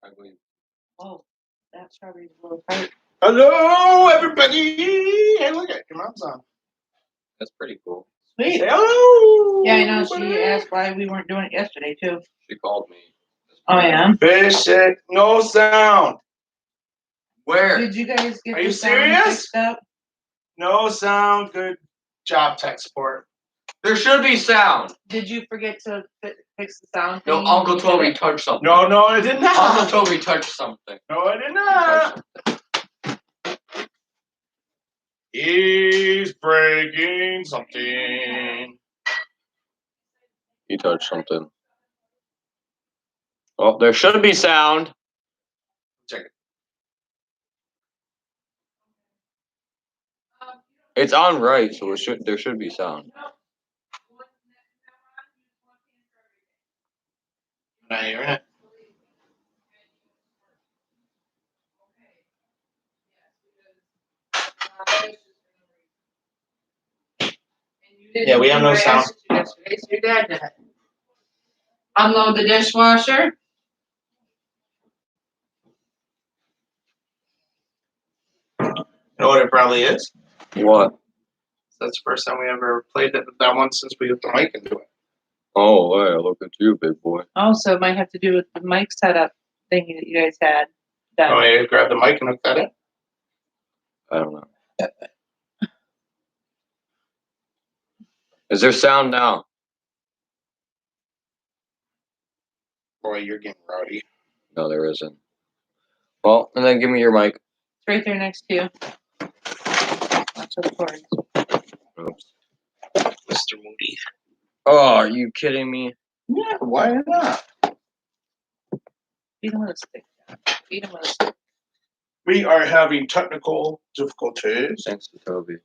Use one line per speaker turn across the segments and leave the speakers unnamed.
I believe.
Oh, that strawberry's a little tight.
Hello, everybody! Hey, look at your mom's on.
That's pretty cool.
Sweet.
Say hello!
Yeah, I know. She
everybody.
asked why we weren't doing it yesterday, too.
She called me.
Oh, yeah?
Fish it, no sound.
Where?
Did you guys get
Are you
the sound
serious?
fixed up?
No sound. Good job, tech support.
There should be sound.
Did you forget to fix the sound
No,
thing?
Uncle Toby touched something.
No, I did not.
Uncle Toby touched something.
No, I did
He
not.
touched something.
He's breaking something.
He touched something. Oh, there should be sound.
Check it.
It's on right, so there should be sound.
Not hearing it. Yeah, we have no sound.
Yesterday, so your dad did it. Unload the dishwasher.
You know what it probably is?
What?
That's the first time we ever played that one since we got the mic into it.
Oh, yeah, look at you, big boy.
Also, it might have to do with the mic setup thingy that you guys had done.
Oh, yeah, grab the mic and hook that in.
I don't know. Is there sound now?
Boy, you're getting rowdy.
No, there isn't. Well, and then give me your mic.
It's right there next to you. That's what it is.
Oops.
Mr. Moody.
Oh, are you kidding me?
Yeah, why not?
Feed him with a stick. Feed him with a stick.
We are having technical difficulties.
Thanks to Toby.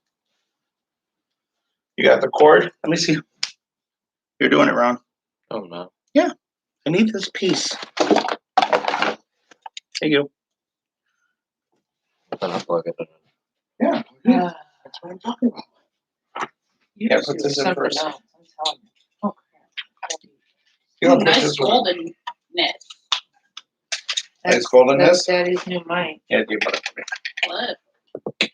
You got the cord? Let me see. You're doing it wrong.
Oh, no.
Yeah. I need this piece. Hey, you.
Then I'll plug it in.
Yeah.
Yeah.
That's what I'm talking about.
You
Yeah,
just
put
do
this in
something
first.
else. I'm telling you. Oh, crap.
You don't push
Nice
this one.
golden knit.
Nice golden
That's
nest?
Daddy's new mic.
Yeah, do you put it for me?
What?
It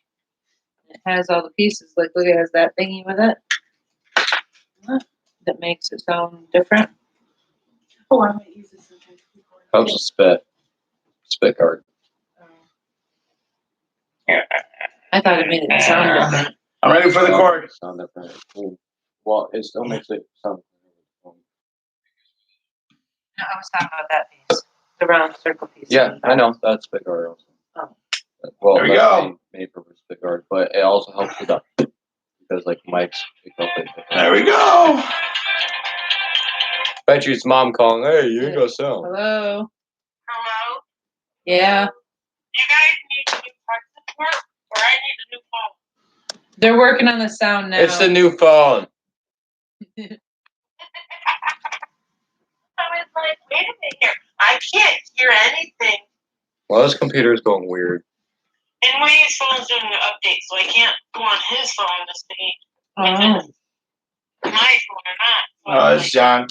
has all the pieces. Like, look, it has that thingy with it. That makes it sound different.
Oh, I might use this as a recorder.
How's the spit? Spit card.
I thought it made it sound different.
I'm ready for the cord.
Sound different. Well, it still makes it sound.
No, I was talking about that piece. The round circle piece.
Yeah, I know. That's spit card also.
Oh.
Well,
There we
that's
go.
made for spit card, but it also helps with that because like mics pick up it.
There we go.
Bet you it's mom calling. Hey, you ain't got sound.
Hello.
Hello?
Yeah.
You guys need a new tech support, or I need a new phone?
They're working on the sound now.
It's the new phone.
I was like, wait a minute here. I can't hear anything.
Well, this computer is going weird.
And Wade's phone's doing an update, so I can't go on his phone to see
Oh.
my phone or not. So I'm
It's
like,
John.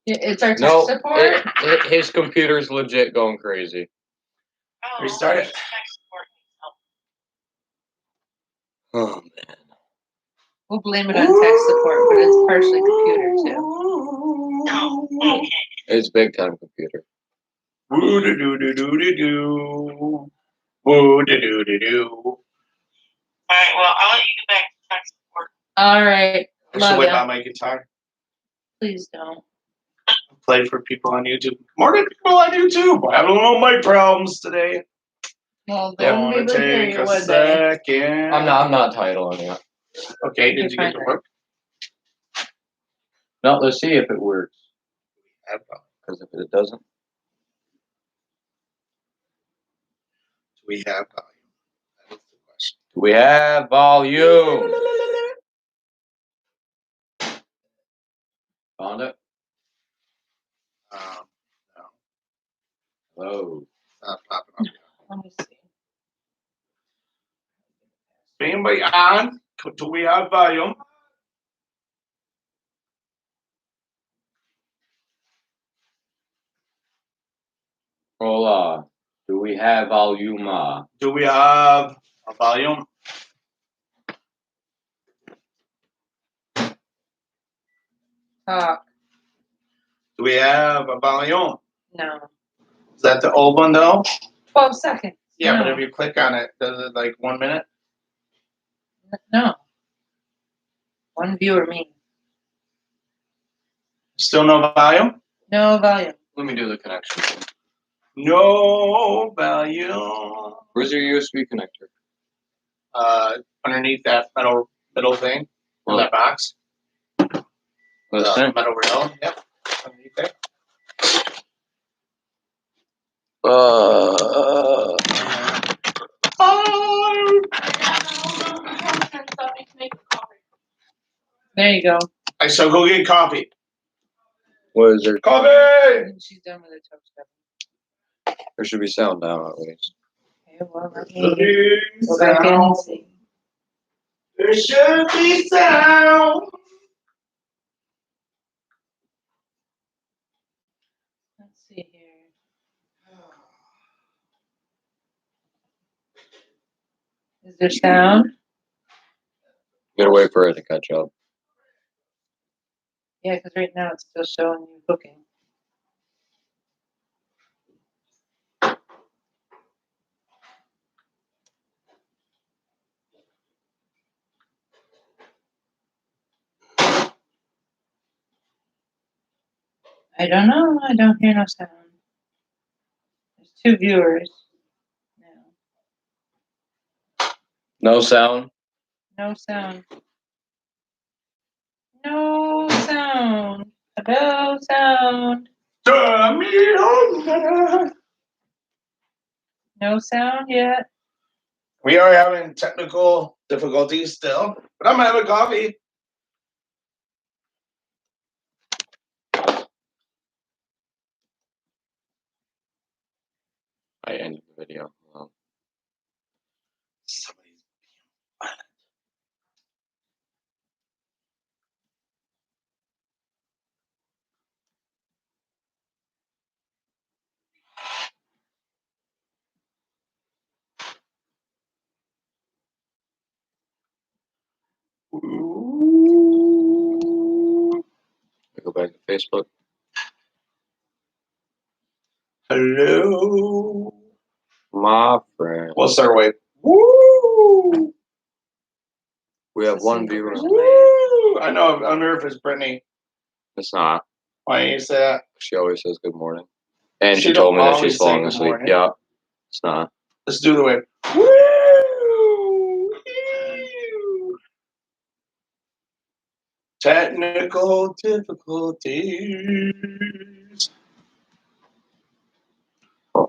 It's our tech
No,
support.
his computer's legit going crazy.
oh,
Restart it.
tech support needs help.
Oh man.
We'll blame it on tech support, but it's partially computer too.
Oh, okay.
It's big time computer.
Woo doo doo doo doo doo doo. Woo doo doo doo doo.
Alright, well, I'll let you get back to tech support.
All right.
I should
Love
whip
ya.
out my guitar.
Please don't.
Play for people on YouTube. Morning, people on YouTube. Having little mic problems today.
Well,
Yeah,
they'll be able to hear
Take
you
a
one day.
second.
I'm not titling it.
Okay, did
You're
you get
fine.
to work?
No, let's see if it works. Because if it doesn't,
Do we have volume? That is the question.
do we have volume? Found it?
No,
Hello.
it's not popping up.
Let me see.
Is anybody on? Do we have volume?
Hola. Do we have volume?
Do we have a volume?
Talk.
Do we have a volume?
No.
Is that the old one though?
12 seconds.
Yeah,
no.
but if you click on it, does it like 1 minute?
No. One viewer me.
Still no volume?
No volume.
Let me do the connection.
No volume.
Where's your USB connector?
Underneath that middle thing in
Well,
that box.
this thing?
Metal rail. Yep. Underneath there.
There you go.
I shall go get coffee.
What is there?
Coffee!
And she's done with the toast.
There should be sound now at least.
Okay, well, let me go back in and see.
There should be sound.
Let's see here. Is there sound?
Gotta wait for it to catch up.
Yeah, because right now it's still showing you cooking. I don't know. I don't hear no sound. There's 2 viewers now.
No sound?
No sound. No sound. Hello, sound. No sound yet.
We are having technical difficulties still, but I'm having coffee.
I ended the video. Well,
Somebody's being violent.
I go back to Facebook.
Hello.
My friend.
We'll start away. Woo!
We have
It's a
one
single
viewer.
person.
Woo! I know. I wonder if it's Brittany.
It's not.
Why you say that?
She always says good morning. And
She
she told me
don't
that
always
she's
say
falling
good
asleep.
morning.
Yeah. It's not.
Let's do the wave. Woo! Technical difficulties.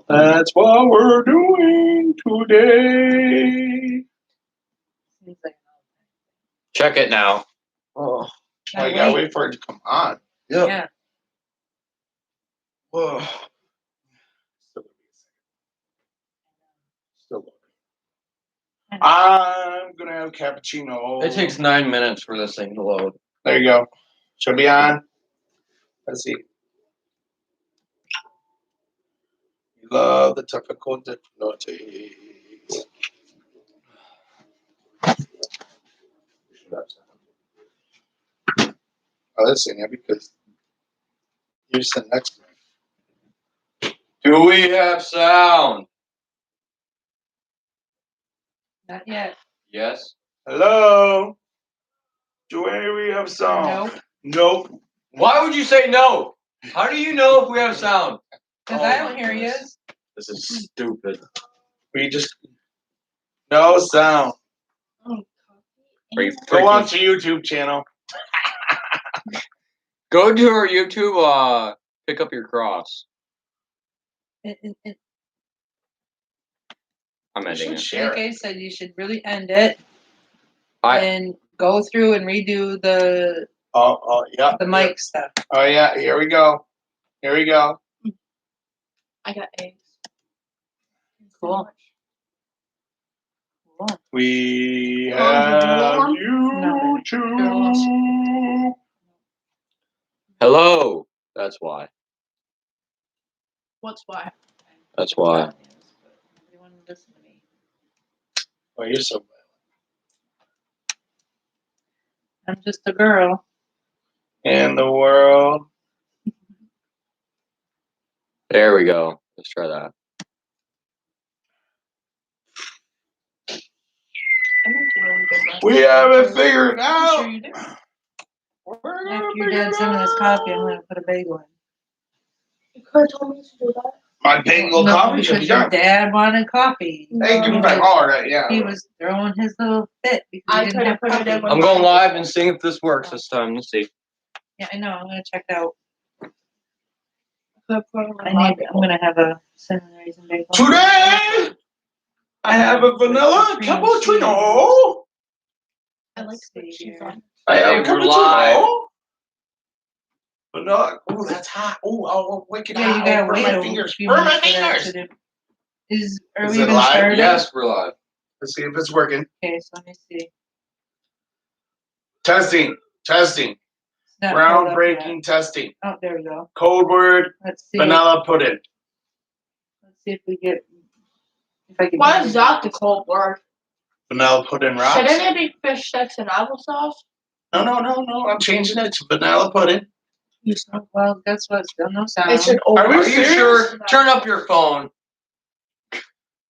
That's what we're doing today.
Seems like
Check it now.
Oh,
Now
I gotta
wait.
wait for it to come on.
Yeah.
Whoa. Still I'm gonna have cappuccino.
It takes 9 minutes for this thing to load.
There you go. Should be on. Let's see. You love the technical difficulties. Oh, let's see now because you said next to me.
Do we have sound?
Not yet.
Yes.
Hello? Do we have sound?
Nope.
Nope.
Why would you say no? How do you know if we have sound?
Because
Oh
I
my
don't hear
goodness.
you.
This is stupid.
We just no sound.
Are you
Go
freaking-
on to YouTube channel.
Go to our YouTube. Pick up your cross. I'm ending it.
Share
Like
it.
I said, you should really end it
I
and go through and redo the
Oh, yeah.
mic stuff.
Oh, yeah. Here we go. Here we go.
I got eggs.
Cool. Cool.
We
Oh,
have
No.
YouTube.
hello. That's why.
What's why?
That's why.
Nobody wanted to listen to me.
Oh, you're so bad.
I'm just a girl.
In the world.
There we go. Let's try that.
We haven't figured
I'm
out.
sure you do.
We're
After
gonna
your
figure
dad
it
some of this
out.
coffee, I'm gonna put a bagel in.
You could have told me to do that.
My bagel
No,
coffee should be
because your
done.
dad wanted coffee.
Hey, give me
He
back.
was-
All right, yeah.
He was throwing his little fit because
I
he didn't
could've
have
put it in
coffee.
with
I'm going live and seeing if this works this time. Let's see.
Yeah, I know. I'm gonna check out.
Could have put it in
I'm
my
gonna have a cinnamon raisin bagel.
Today, I have a vanilla cappuccino.
I like
Let's
what
see
she's
here.
on.
I have a
Hey, we're live.
cappuccino. Vanilla. Ooh, that's hot. Ooh, oh, wicked
Yeah,
hot.
you gotta
Burn
wait
my
a
fingers.
few
Burn my
minutes for that
fingers.
to do. Are
Is
we
it
even
live?
started?
Yes, we're live.
Let's see if it's working.
Okay, so let me see.
Testing.
It's not pulled up yet.
Groundbreaking testing.
Oh, there we go.
Code word,
Let's see.
vanilla pudding.
Let's see if we get. If I can.
Why
hear
is
you.
that the cold word?
Vanilla pudding rocks.
Shouldn't it be fish sticks and applesauce?
No. I'm changing it to vanilla pudding.
You said
Well, guess what? Still no sound.
it should
Are we
Are you
serious?
sure? Turn up your phone.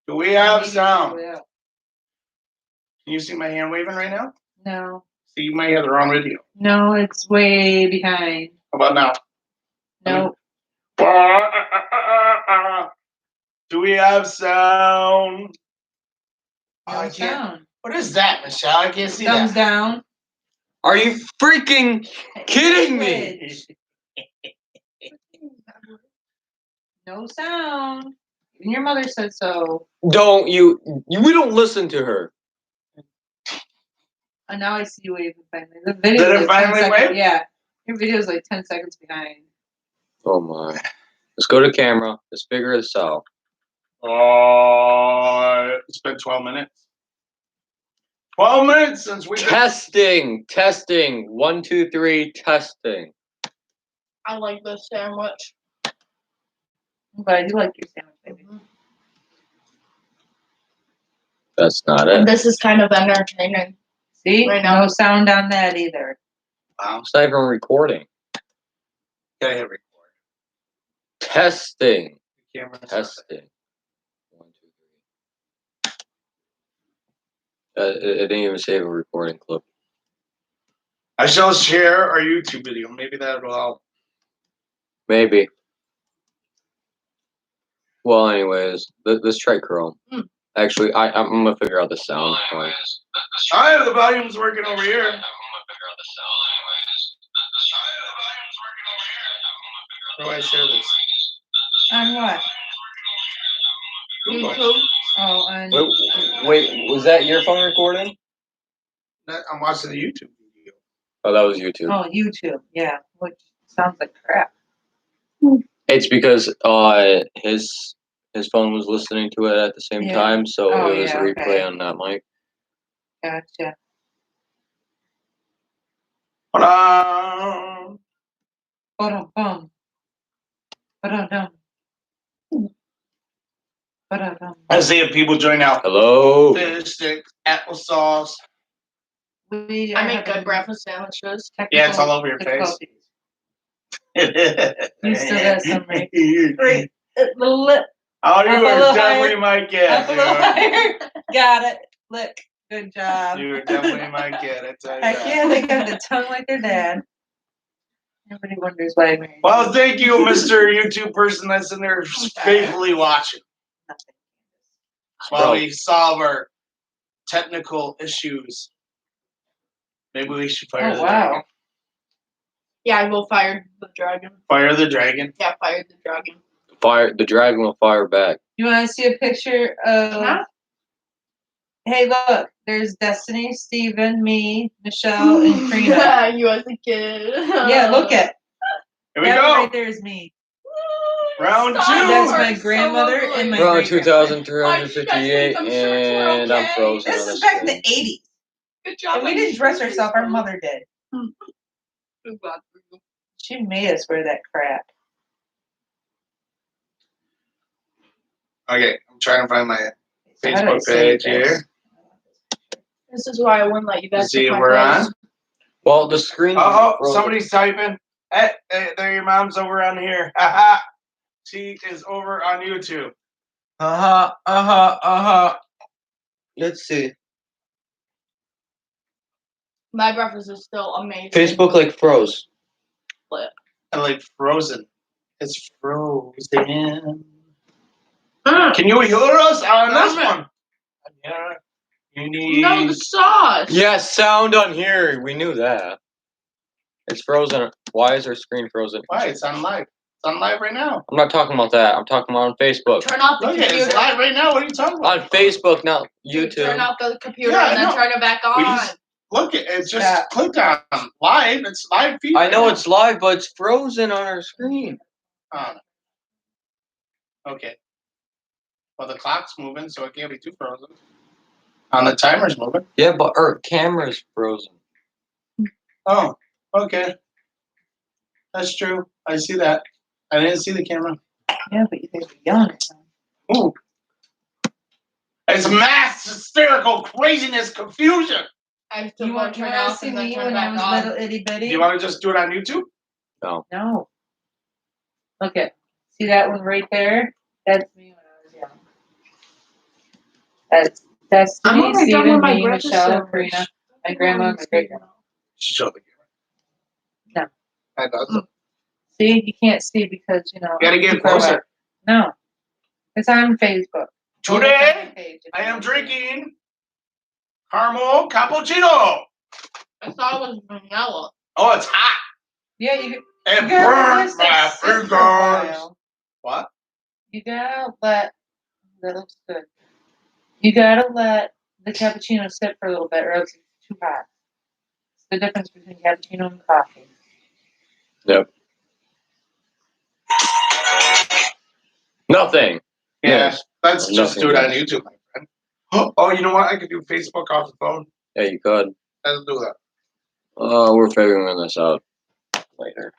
Do we have
Maybe
sound?
it's way up.
Can you see my hand waving right now?
No,
See, you might have the wrong video.
no, it's way behind.
How about now?
No,
Do we have sound?
no
I can't.
sound.
What is that, Michelle? I can't see
Thumbs
that.
down.
Are you freaking kidding me?
Twitch. No sound. Even your mother said so.
Don't you? We don't listen to her.
And now I see you waving finally. The video
Did it
is like 10
finally
seconds.
wave?
Yeah. Your video is like 10 seconds behind.
Oh my. Let's go to camera. Let's figure this out.
It's been 12 minutes. 12 minutes since we
Testing. 1, 2, 3. Testing.
I like this sandwich.
I'm glad you like your sandwich, baby.
That's not
And
it.
this is kind of entertaining.
See?
Right now.
No sound on that either.
Wow.
It's not even recording.
Gotta hit record.
Testing.
Camera.
Testing. 1, 2, 3. It didn't even save a recording clip.
I shall share our YouTube video. Maybe that will help.
Maybe. Well, anyways, let's try Chrome. Actually, I'm gonna figure out the sound.
I have the volumes working over here. How do I share this?
On what?
YouTube.
Oh, on.
Wait, was that your phone recording?
I'm watching the YouTube video.
Oh, that was YouTube.
Oh, YouTube. Yeah. Which sounds like crap.
It's because his phone was listening to it at the same
Yeah.
time, so
Oh,
it was
yeah,
a replay
okay.
on that mic.
Gotcha.
Ba-da!
Ba-dum-bum. Ba-dum-dum. Ba-dum-dum.
I see if people join now.
Hello.
Fish stick, applesauce.
We
I
are
make good
having
breakfast sandwiches.
Yeah, it's all over your face.
difficulties. You still got some, right?
Great. The lip.
Oh, you
Up a
are
little
definitely
higher.
my kid,
Up a little
dude.
higher. Got it. Lick. Good job.
You are definitely my kid, I tell you
Heck
that.
yeah, they got the tongue like their dad. Everybody wonders why I married
Well,
you.
thank you, Mr. YouTube person that's in there faithfully watching
Nothing.
while we solve our technical issues. Maybe we should fire
Oh,
the
wow.
dragon.
Yeah, I will fire the dragon.
Fire the dragon.
Yeah, fire the dragon.
The dragon will fire back.
You want to see a picture of?
Huh?
Hey, look. There's Destiny, Steven, me, Michelle, and Trina.
Yeah, you as a kid.
Yeah, look at
Here we
that
go.
right there is me.
Round
Stop,
two.
That's
you
my
are so
grandmother
ugly.
and my
We're on
great-grandmother.
2,358,
Why did you guys make them shirts were
and I'm
okay?
frozen
This
on the
is back in the
screen.
80s.
Good job.
And we didn't dress ourselves. Our mother did.
Good God for you.
She made us wear that crap.
Okay, I'm trying to find my
How do I
Facebook
save
page here.
this?
This is why I wouldn't let you guys
See
see
if
my
we're
face.
on.
Well, the screen.
Oh,
frozen.
somebody's typing. Hey, there your mom's over on here. Haha. She is over on YouTube.
Let's see.
My breakfast is still amazing.
Facebook like froze.
And like frozen. It's frozen.
Mm.
Can you hear us on this
Love it.
one? Yeah. You need.
No, the sauce.
Yeah, sound on here. We knew that. It's frozen. Why is our screen frozen?
Why? It's on live. It's on live right now.
I'm not talking about that. I'm talking about on Facebook.
Turn off the
Look at it.
computer.
It's live right now. What are you talking about?
On Facebook, not
Dude, turn
YouTube.
off the computer
Yeah,
and
I
then
know.
turn it back
We
on.
just look at it. Just
Yeah.
click on live. It's live feed.
I
right
know
now.
it's live, but it's frozen on our screen.
Okay. Well, the clock's moving, so it can't be too frozen. And the timer's moving.
Yeah, but our camera's frozen.
Oh, okay. That's true. I see that. I didn't see the camera.
Yeah, but you guys are yelling at them.
Ooh. It's mass hysterical craziness confusion.
I still
You
want
want
to turn
to
off
see
and then
me
turn
when
it
I
back
was
on.
little itty
Do
bitty?
you want to just do it on YouTube?
No. Look at, see that one right there? That's me when I was young. That's
I'm
Destiny,
almost done
Stephen,
with my
me,
breakfast
Michelle,
sandwich.
Karina, my grandma, and my great grandma.
Show the
No.
camera. That does.
See, you can't see because, you know.
You gotta get
too far away.
closer.
No. It's on Facebook. Go look on
Today,
my page if
I
you
am
want to see it.
drinking caramel cappuccino.
I thought it was vanilla.
Oh, it's hot.
Yeah, you
It
gotta let
burns
this
my
sit for a
fingers.
while.
What?
You gotta let, that looks good. You gotta let the cappuccino sit for a little bit or else it's too hot. It's the difference between cappuccino and coffee.
Yep. Nothing.
Yeah,
Yes.
let's just do it on
Nothing.
YouTube, my friend. Oh, you know what? I could do Facebook off the phone.
Yeah, you could.
Let's do that.
We're figuring this out later.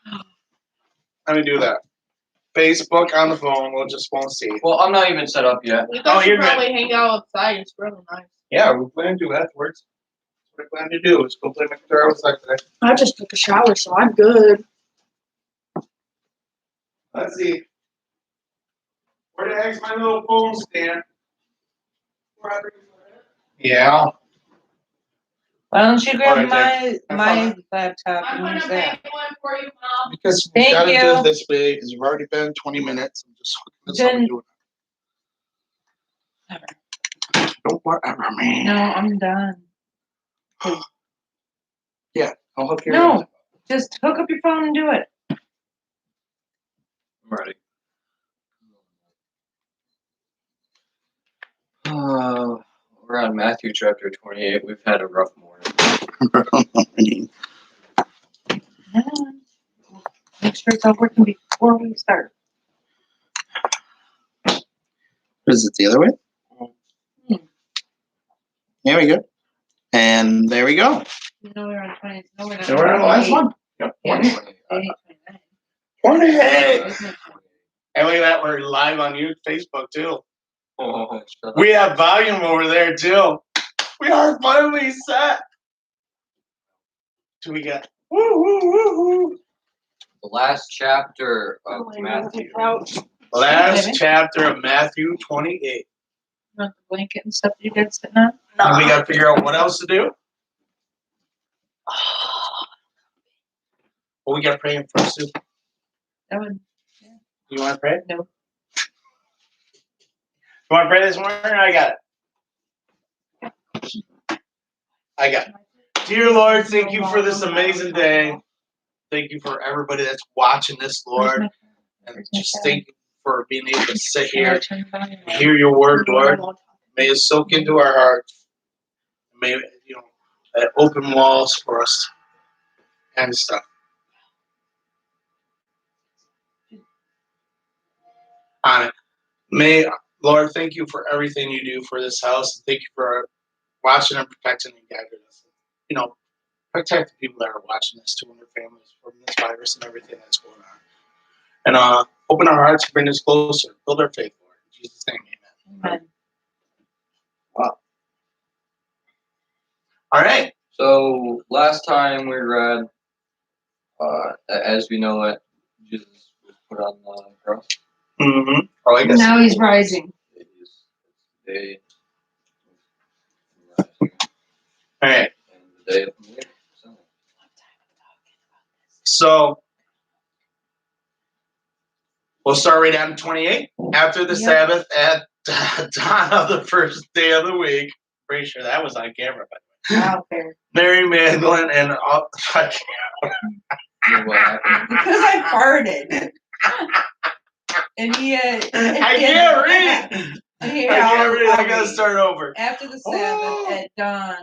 Let me do that. Facebook on the phone. We'll just won't see.
Well, I'm not even set up yet.
You
Oh,
guys
you're
should probably hang out outside. It's really nice.
Yeah, we plan to do afterwards. That's what I plan to do is go play my guitar outside today.
I just took a shower, so I'm good.
Let's see. Where the heck's my little phone stand? Yeah.
Why don't you grab
Alright,
my laptop
I'm
and
gonna
use that?
make one for you, Mom.
Because we
Thank
gotta do
you.
it this way because we've already been 20 minutes. I'm just hooking this up and
Then-
doing it. Don't whatever, man.
No, I'm done.
I'll hook your
No, just hook up your phone and do it.
I'm ready. We're on Matthew chapter 28. We've had a rough morning.
Hang on. Make sure it's all working before we start.
Is it the other way?
Hmm.
There we go. And there we go.
You know we're on 20. No, we're not.
So we're on the last one. Yep.
Yeah.
20.
29.
28. And look at that. We're live on Facebook too.
Oh, shut up.
We have volume over there too. We are finally set. Do we get? Woo, woo, woo, woo.
The last chapter of Matthew.
Last chapter of Matthew 28.
You want the blanket and stuff you guys sitting on?
And we got to figure out what else to do. Well, we got to pray in first too.
That would,
You want to pray?
No.
You want to pray this morning? I got it. I got it. Dear Lord, thank you for this amazing day. Thank you for everybody that's watching this, Lord. And just thank you for being able to sit here and hear your word, Lord. May it soak into our hearts. May it open walls for us and stuff. On it. May Lord, thank you for everything you do for this house. Thank you for watching and protecting and guiding us. Protect the people that are watching this too and their families from this virus and everything that's going on. And open our hearts, bring us closer, build our faith, Lord. In Jesus' name, amen.
Amen.
All right.
So last time we read, as we know it, Jesus was put on the cross.
Mm-hmm. Oh, I guess.
Now he's rising.
It is the day of rising
All right.
and the day of the Lord.
So we'll start right on 28. After the
Yep.
Sabbath at dawn of the first day of the week. Pretty sure that was on camera, but
Wow, fair.
Mary Magdalene and all.
You know what happened?
Because I farted. And he had.
I can't read.
Here,
I can't
I'll-
read. I
I'll
gotta
read.
start over.
After the Sabbath at dawn,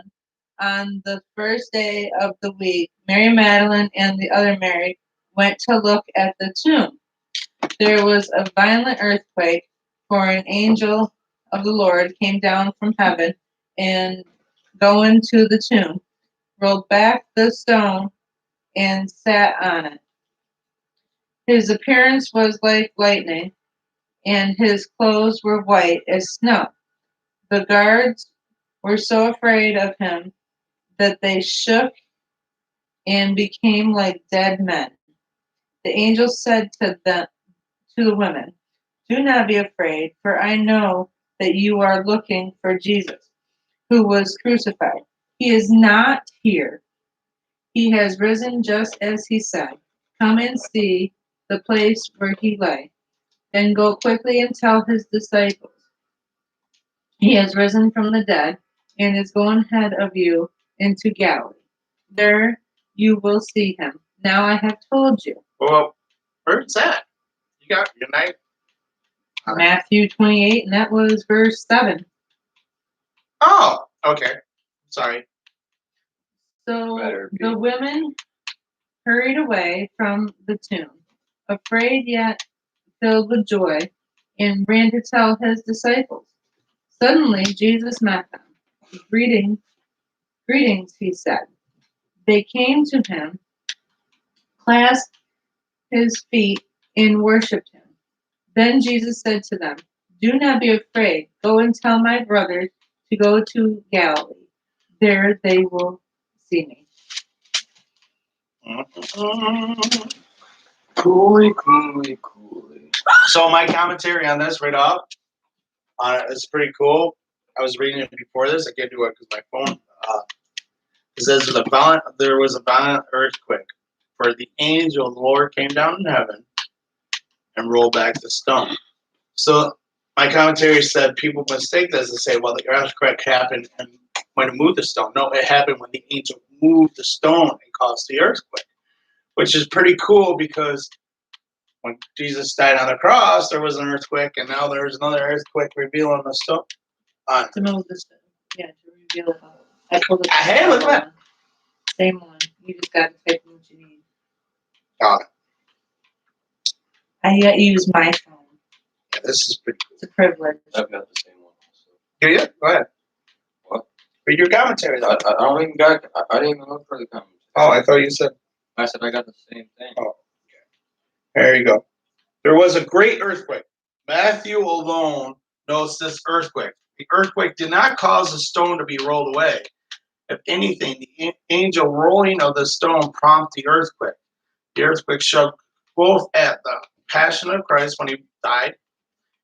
on the first day of the week, Mary Magdalene and the other Mary went to look at the tomb. There was a violent earthquake, for an angel of the Lord came down from heaven and, going to the tomb, rolled back the stone and sat on it. His appearance was like lightning, and his clothes were white as snow. The guards were so afraid of him that they shook and became like dead men. The angel said to the women, "Do not be afraid, for I know that you are looking for Jesus, who was crucified. He is not here. He has risen just as he said. Come and see the place where he lay. Then go quickly and tell his disciples, he has risen from the dead and is going ahead of you into Galilee. There you will see him. Now I have told you."
Well, where's that? You got your night.
Matthew 28, and that was verse 7.
Oh, okay. Sorry.
So
Better be.
the women hurried away from the tomb, afraid yet filled with joy, and ran to tell his disciples. Suddenly Jesus met them. Greetings, he said. They came to him, clasped his feet, and worshipped him. Then Jesus said to them, "Do not be afraid. Go and tell my brothers to go to Galilee. There they will see me."
Coolly.
So my commentary on this right off is pretty cool. I was reading it before this. I can't do it because my phone. It says there was a violent earthquake, for the angel of the Lord came down in heaven and rolled back the stone. So my commentary said people mistake this and say, well, the earthquake happened and when it moved the stone. No, it happened when the angel moved the stone and caused the earthquake, which is pretty cool because when Jesus died on the cross, there was an earthquake, and now there's another earthquake revealing the stone.
To know this, yeah, to reveal. I told it.
Hey, look at that.
Same one. You just got to take what you need.
Got it.
I got to use my phone.
Yeah, this is pretty cool.
It's a privilege.
I've got the same one.
Do you? Go ahead.
What?
Read your commentary.
I don't even got. I didn't even look for the comments.
Oh, I thought you said.
I said I got the same thing.
Oh, there you go. There was a great earthquake. Matthew alone knows this earthquake. The earthquake did not cause the stone to be rolled away. If anything, the angel rolling of the stone prompted the earthquake. The earthquake shook both at the passion of Christ when he died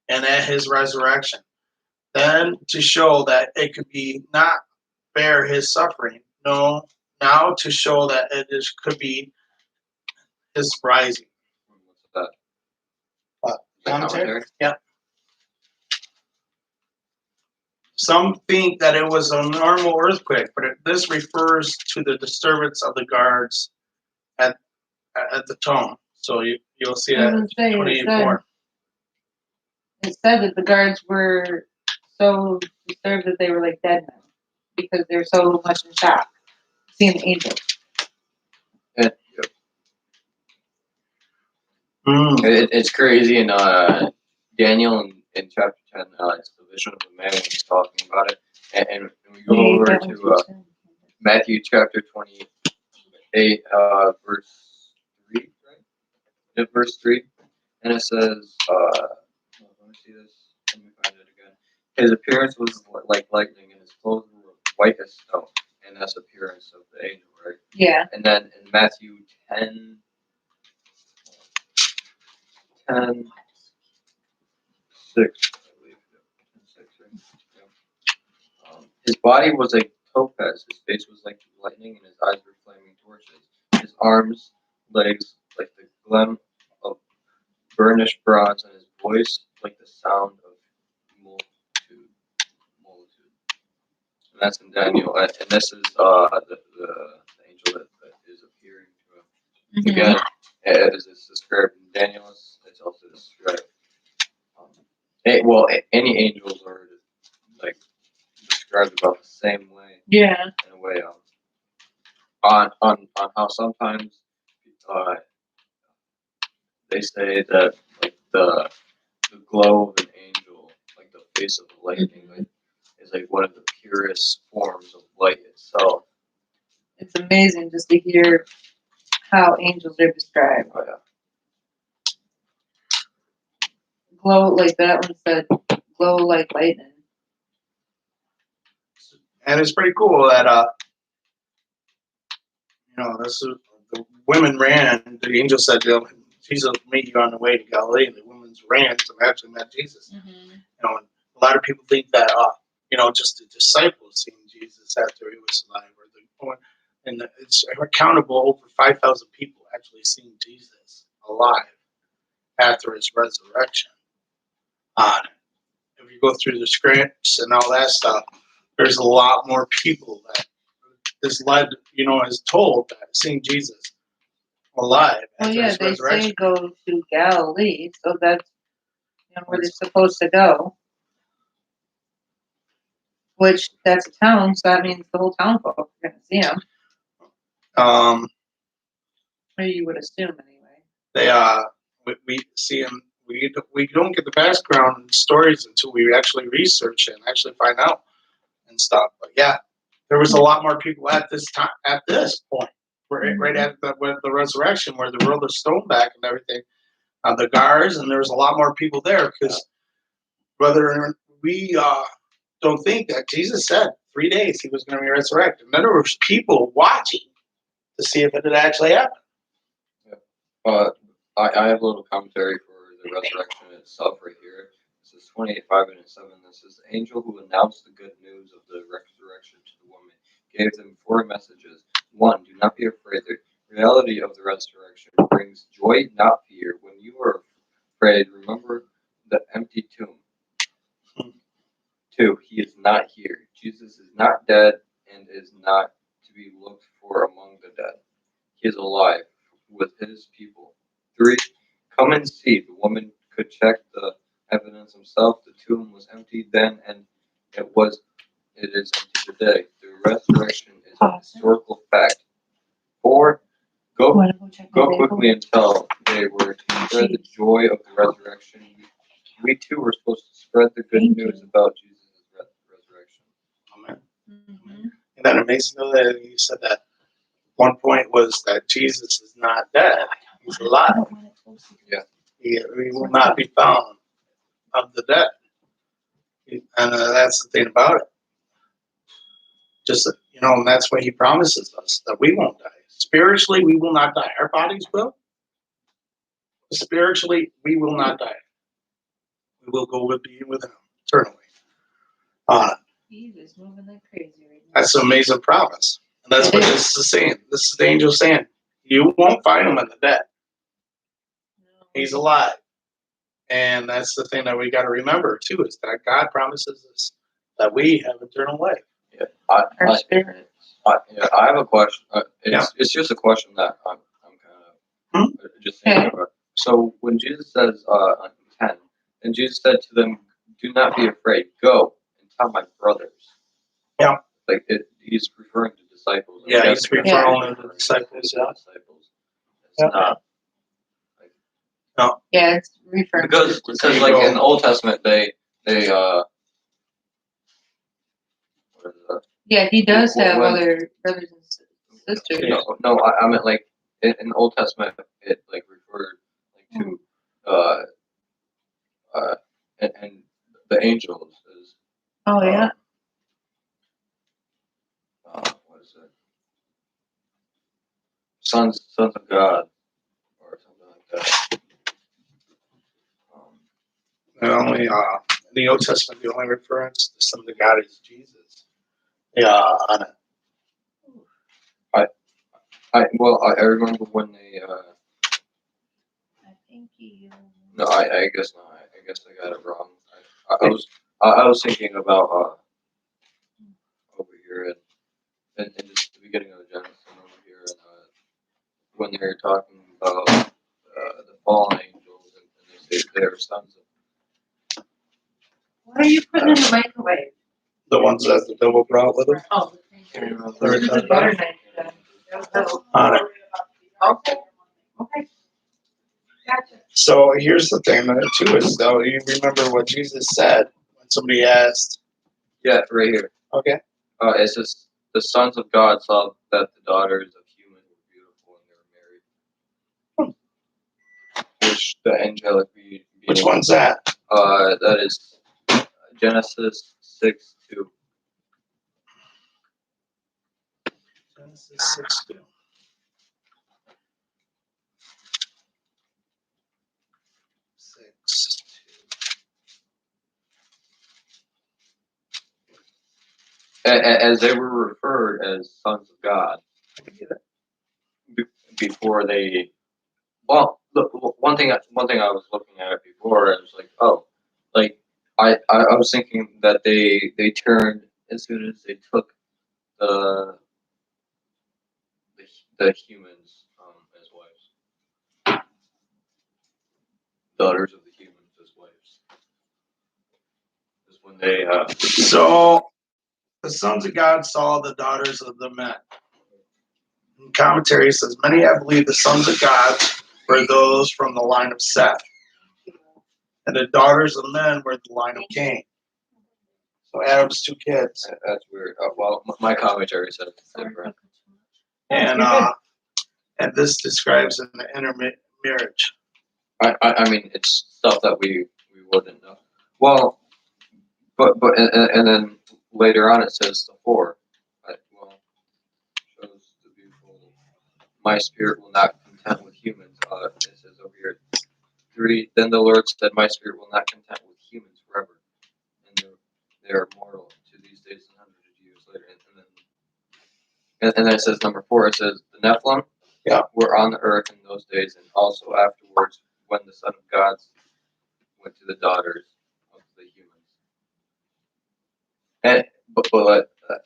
and at his resurrection. Then to show that it could be not bear his suffering. No, now to show that could be his rising.
What's that? The
Commentary? Yeah. Some think that it was a normal earthquake, but this refers to the disturbance of the guards at the tomb. So you'll see that in 24.
It said that the guards were so disturbed that they were like dead men because they're so much in shock seeing the angel.
It's crazy in Daniel in chapter 10. It's the vision of the man when he's talking about it, and we go over to Matthew chapter 28, verse 3, right? Yeah, verse 3, and it says, let me see this. Let me find it again. His appearance was like lightning, and his clothes were white as snow. And that's the appearance of the angel, right?
Yeah.
And then in Matthew 10, 6, I believe. 10:6, right? Yeah. His body was like topaz, his face was like lightning, and his eyes were flaming torches. His arms, legs, like the gleam of burnished bronze, and his voice like the sound of multitude. And that's in Daniel. And this is the angel that is appearing to him.
Mhm.
Again, as it's described in Daniel, it's also described. Any angels are like described about the same way.
Yeah.
In a way, on how sometimes they say that like the glow of an angel, like the face of the lightning, like, is like one of the purest forms of light itself.
It's amazing just to hear how angels are described.
Oh, yeah.
Glow like that one said, glow like lightning.
And it's pretty cool that this is the women ran. The angel said to them, Jesus will meet you on the way to Galilee. And the women ran to actually met Jesus. And a lot of people think that just the disciples seen Jesus after he was alive, and it's accountable over 5,000 people actually seen Jesus alive after his resurrection. If you go through the scripts and all that stuff, there's a lot more people that is led, is told that seeing Jesus alive
Well,
after
yeah,
his
they
resurrection.
say go to Galilee, so that's where they're supposed to go. Which that's a town, so that means the whole town folk are gonna see him. Or you would assume anyway.
We see him. We don't get the background stories until we actually research it and actually find out and stuff. But yeah, there was a lot more people at this time, at this point, right at the resurrection, where the world is stone back and everything, the guards, and there was a lot more people there because whether we don't think that Jesus said 3 days he was going to be resurrected, and then there was people watching to see if it had actually happened.
I have a little commentary for the resurrection itself right here. This is 28:5-7. This is the angel who announced the good news of the resurrection to the woman gave them 4 messages. 1, do not be afraid. The reality of the resurrection brings joy, not fear. When you are afraid, remember the empty tomb. 2, he is not here. Jesus is not dead and is not to be looked for among the dead. He is alive with his people. 3, come and see. The woman could check the evidence himself. The tomb was empty then, and it is empty today. The resurrection is a historical fact. 4, go quickly and tell they were to spread the joy of the resurrection. We too were supposed to spread the good news about Jesus' resurrection.
Amen.
Mm-hmm.
Isn't that amazing though that you said that? One point was that Jesus is not dead; he's alive.
Yeah.
He will not be found of the dead, and that's the thing about it. Just and that's what he promises us, that we won't die. Spiritually, we will not die. Our bodies will. Spiritually, we will not die. We will go with being with him eternally.
He is moving like crazy right now.
That's an amazing promise. And that's what this is saying. This is the angel saying, you won't find him in the dead. He's alive. And that's the thing that we got to remember, too, is that God promises us that we have eternal life.
Yeah.
Our spirit.
I have a question. It's just a question that I'm kind of just thinking about. So when Jesus says on 10, and Jesus said to them, do not be afraid. Go and tell my brothers.
Yeah.
Like he's referring to disciples.
Yeah, he's referring to the disciples. Yeah.
It's not.
No.
Yeah, it's referring
Because like in the Old Testament, they what is that?
yeah, he does have
When-
other brothers and sisters.
No, I meant like in the Old Testament, it like referred like to and the angels
Oh yeah.
What is it? Sons of God, or something like that.
The only in the Old Testament, the only reference to Son of God is Jesus. Yeah, on it.
I remember when they.
I think you.
No, I guess not. I guess I got it wrong. I was thinking about over here in just the beginning of Genesis over here, and when they were talking about the fallen angels, and they say they are sons of.
What are you putting in the microwave?
The ones that the devil brought with him.
Oh,
Can't remember.
There
this is a butter knife. Then.
On it.
Okay. Okay. Gotcha.
So here's the thing that too is though you remember what Jesus said when somebody asked.
Yeah, right here.
Okay.
It says the sons of God saw that the daughters of humans were beautiful and they were married. Which the angelic being.
Which one's that?
That is Genesis 6:2.
Genesis 6:2.
As they were referred as sons of God before they. Well, look, one thing I was looking at it before, I was like, oh, like I was thinking that they turned as soon as they took the the humans as wives, daughters of the humans as wives. Is when they
So the sons of God saw the daughters of the men. In commentary says many have believed the sons of God were those from the line of Seth, and the daughters of men were the line of Cain. So Adam's two kids,
that's weird. Well, my commentary says it's different.
and this describes an intermarriage.
I mean, it's stuff that we wouldn't know. Well, but and then later on it says the four. Well, shows the beautiful. My spirit will not content with humans. It says over here 3. Then the Lord said, "My spirit will not content with humans forever, and they are mortal to these days and hundreds of years later." And then it says number 4. It says the Nephilim.
Yeah.
Were on the earth in those days, and also afterwards, when the Son of God went to the daughters of the humans. And but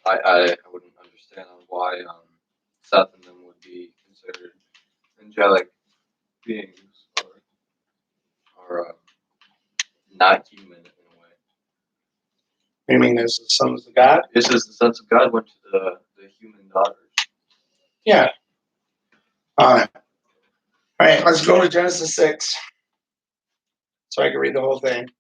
I wouldn't understand on why Seth and them would be considered angelic beings or not human in a way.
You mean as the sons of God?
This is the sons of God went to the human daughters.
Yeah. All right, let's go to Genesis 6 so I can read the whole thing.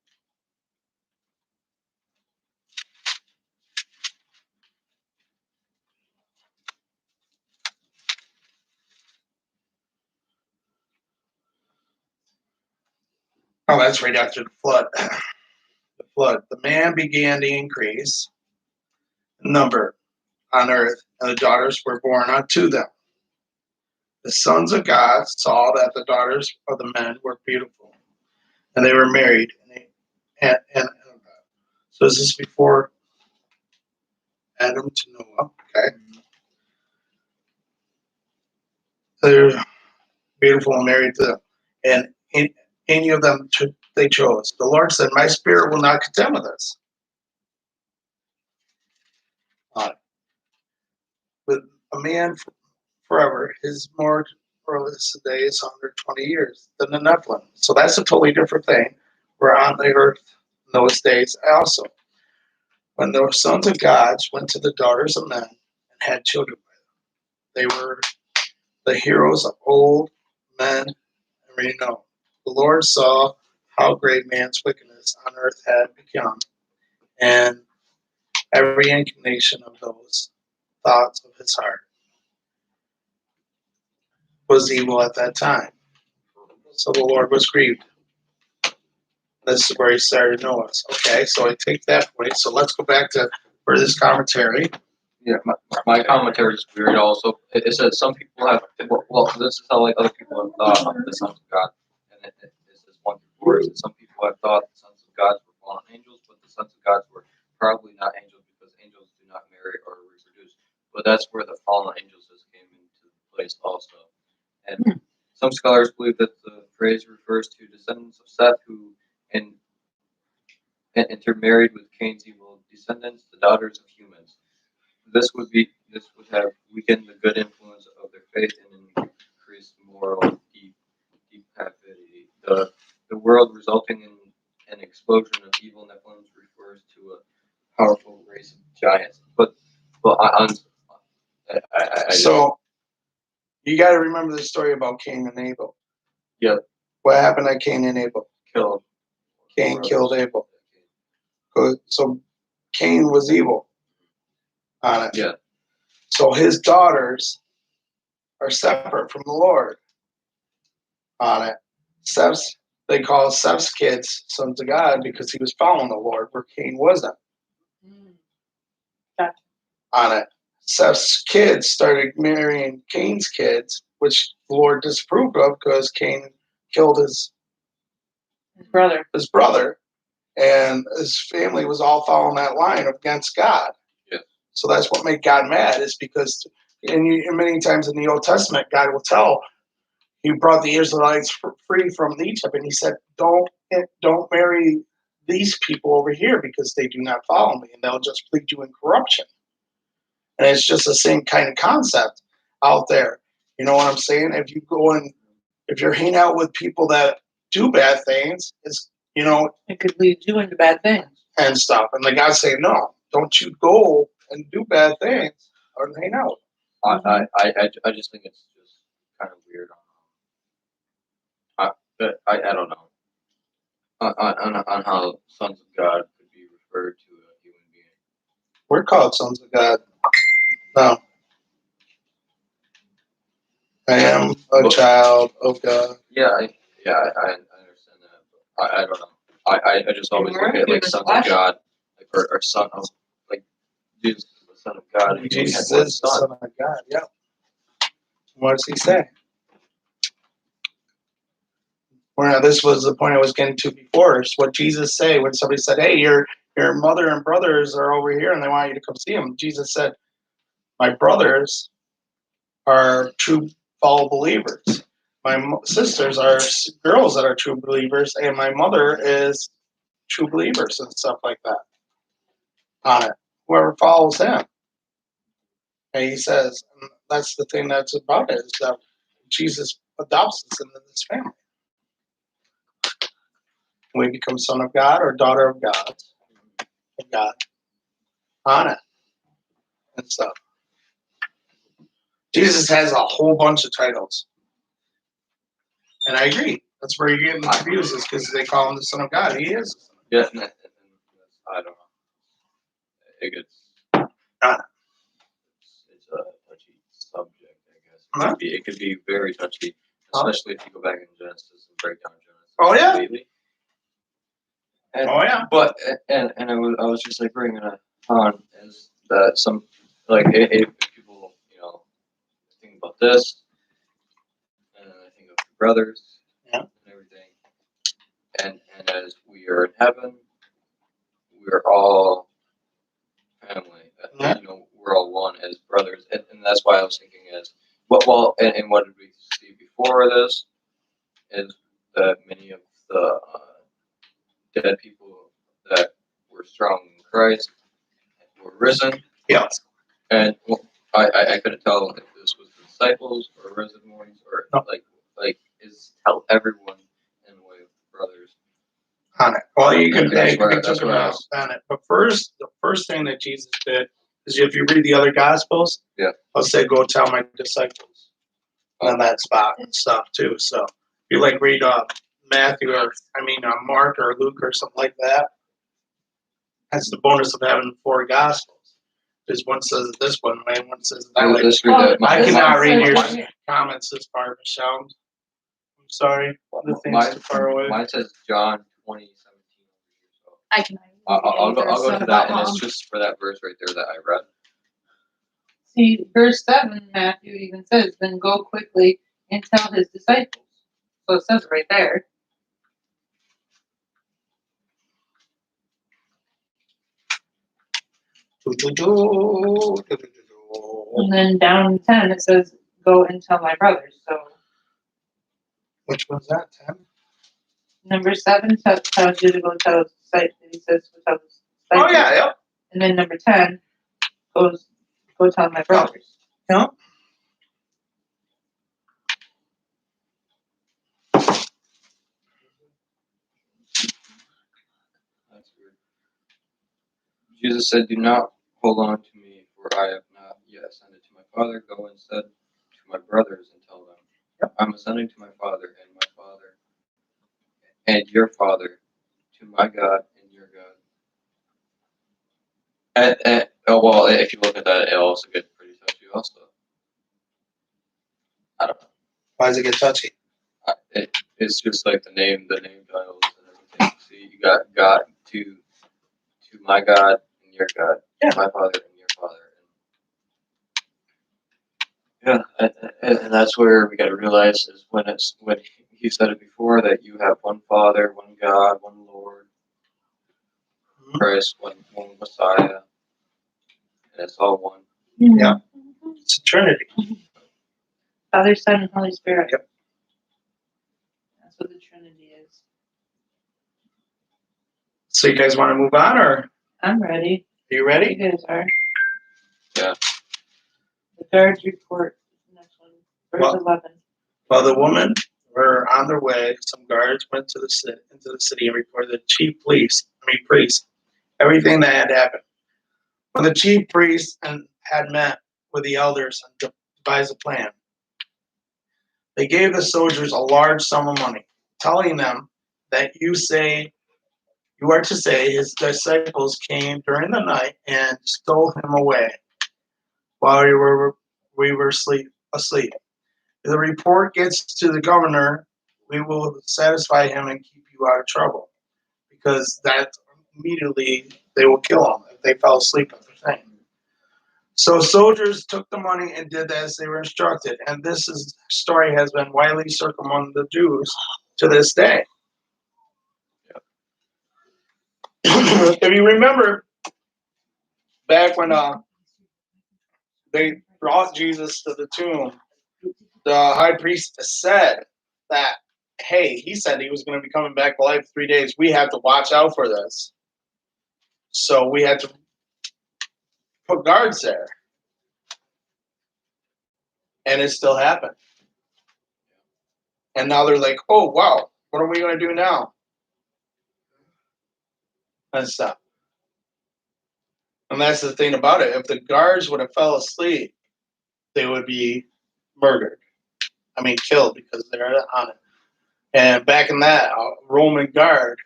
Oh, that's right after the flood. The flood. The man began to increase in number on earth, and the daughters were born unto them. The sons of God saw that the daughters of the men were beautiful, and they were married. And so is this before Adam to Noah? Okay. They're beautiful and married to them. And any of them they chose. The Lord said, "My spirit will not contend with us." With a man forever, his more or less day is 120 years than the Nephilim. So that's a totally different thing. We're on the earth in those days also. When the sons of God went to the daughters of men and had children with them, they were the heroes of old men and renown. The Lord saw how great man's wickedness on earth had become, and every inclination of those thoughts of his heart was evil at that time. So the Lord was grieved. This is where he started to know us. Okay, so I take that point. So let's go back to for this commentary.
Yeah, my commentary is weird also. It says some people have, well, this is how like other people have thought of the sons of God. And it says 1 through 4, it says some people have thought the sons of God were fallen angels, but the sons of God were probably not angels because angels do not marry or reproduce. But that's where the fallen angels just came into place also. And some scholars believe that the phrase refers to descendants of Seth who in, intermarried with Cain's evil descendants, the daughters of humans. This would have weakened the good influence of their faith and increased moral depravity. The world resulting in an explosion of evil Nephilims refers to a powerful race of giants. But
So you got to remember the story about Cain and Abel.
Yep.
What happened to Cain and Abel?
killed
Cain killed Abel. So Cain was evil on it.
Yeah.
So his daughters are separate from the Lord on it. They call Seth's kids sons of God because he was following the Lord where Cain wasn't on it. Seth's kids started marrying Cain's kids, which the Lord disapproved of because Cain killed his brother, and his family was all following that line against God.
Yeah.
So that's what made God mad, is because, and many times in the Old Testament, God will tell, he brought the Israelites free from Egypt, and he said, don't marry these people over here because they do not follow me, and they'll just lead you in corruption. And it's just the same kind of concept out there. You know what I'm saying? If you're hanging out with people that do bad things,
It could lead you into bad things.
and stuff. And the guy's saying, no, don't you go and do bad things or hang out.
I just think it's just kind of weird. But I don't know on how sons of God could be referred to a human being.
We're called sons of God. No. I am a child of God.
Yeah, I understand that. But I don't know. I just always look at like sons of God, like or son of like Jesus is the son of God. And he only
Jesus
had one
is the Son of God. Yeah. What does he say? Well, this was the point I was getting to before. Is what Jesus say when somebody said, "Hey, your mother and brothers are over here, and they want you to come see them." Jesus said, "My brothers are true follow believers. My sisters are girls that are true believers, and my mother is true believers and stuff like that on it. Whoever follows him." And he says, and that's the thing that's about it, is that Jesus adopts us into this family. We become son of God or daughter of God on it and stuff. Jesus has a whole bunch of titles. And I agree. That's where you're getting confused, is because they call him the Son of God. He is.
Yeah, and I don't know. It gets it's a touchy subject, I guess.
Huh?
It could be very touchy, especially if you go back in Genesis and break down Genesis.
Oh, yeah.
Completely. And,
Oh, yeah.
But and I was just like bringing it on is that some like if people think about this and I think of your brothers and everything and as we are in heaven we are all family.
Yeah.
We're all one as brothers, and that's why I was thinking is well and what did we see before this is that many of the dead people that were strong in Christ were risen.
Yeah.
And I couldn't tell if this was the disciples or risen ones or like is tell everyone in the way of brothers.
On it. Well, you can
That's
take
where
it
I was-
on it. But first, the first thing that Jesus did is, if you read the other Gospels, I'll say, go tell my disciples on that spot and stuff too. So if you like read Matthew or Mark or Luke or something like that, that's the bonus of having 4 Gospels. Because one says it this one way, one says it that way.
Let's read that.
I cannot read your
Mine
comments this far, Michelle. I'm sorry. The thing's too far away.
Mine says John 20:17.
I can.
I'll go
Son
to
of
that, and
mom.
it's just for that verse right there that I read.
See, verse 7, Matthew even says, then go quickly and tell his disciples. So it says right there. And then down in 10, it says, go and tell my brothers. So
Which one's that, 10?
number 7 tells you to go tell his disciples. He says, go tell his disciples.
Oh, yeah, yep.
And then number 10 goes, go tell my brothers.
Yep.
That's weird. Jesus said, do not hold on to me, for I have not yet ascended to my Father. Go instead to my brothers and tell them, I'm ascending to my Father and my Father and your Father, to my God and your God. Well, if you look at that, it also gets pretty touchy also. I don't know.
Why does it get touchy?
It's just like the name titles and everything. See, you got God to my God and your God,
Yeah.
my Father and your Father. And that's where we got to realize is when he said it before that you have one Father, one God, one Lord, Christ, one Messiah, and it's all one.
Yeah. It's a Trinity.
Father, Son, and Holy Spirit.
Yep.
That's what the Trinity is.
So you guys want to move on, or are
I'm ready.
you ready?
You guys are.
Yeah.
The guards report. Next one. Verse
Well-
11.
While the women were on their way, some guards went to into the city and reported to the chief priest everything that had happened. When the chief priests had met with the elders and devised a plan, they gave the soldiers a large sum of money, telling them that you are to say his disciples came during the night and stole him away while we were asleep. If the report gets to the governor, we will satisfy him and keep you out of trouble. Because that immediately they will kill him if they fell asleep at the thing. So soldiers took the money and did as they were instructed. And this story has been widely circled among the Jews to this day. If you remember, back when they brought Jesus to the tomb, the high priest said that, hey, he said he was going to be coming back to life 3 days. We have to watch out for this. So we had to put guards there. And it still happened. And now they're like, oh, wow, what are we going to do now? And stuff. And that's the thing about it. If the guards would have fell asleep, they would be murdered. I mean, killed because they're on it. And back in that, a Roman guard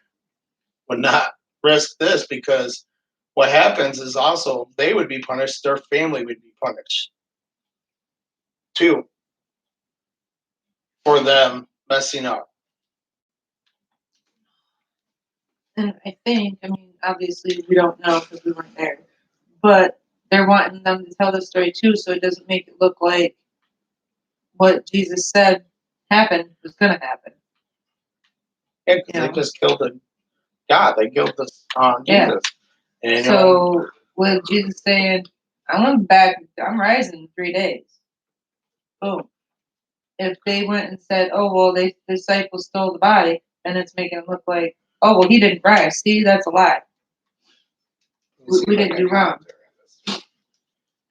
would not risk this because what happens is also they would be punished, their family would be punished too for them messing up.
And I think, obviously we don't know because we weren't there, but they're wanting them to tell the story too, so it doesn't make it look like what Jesus said happened was going to happen.
Yeah, because
Yeah.
they just killed God. They killed Jesus.
Yeah.
And,
So with Jesus saying, I'm rising in 3 days. Boom. If they went and said, oh, well, the disciples stole the body, then it's making it look like, oh, well, he didn't rise. See, that's a lie. We didn't do wrong.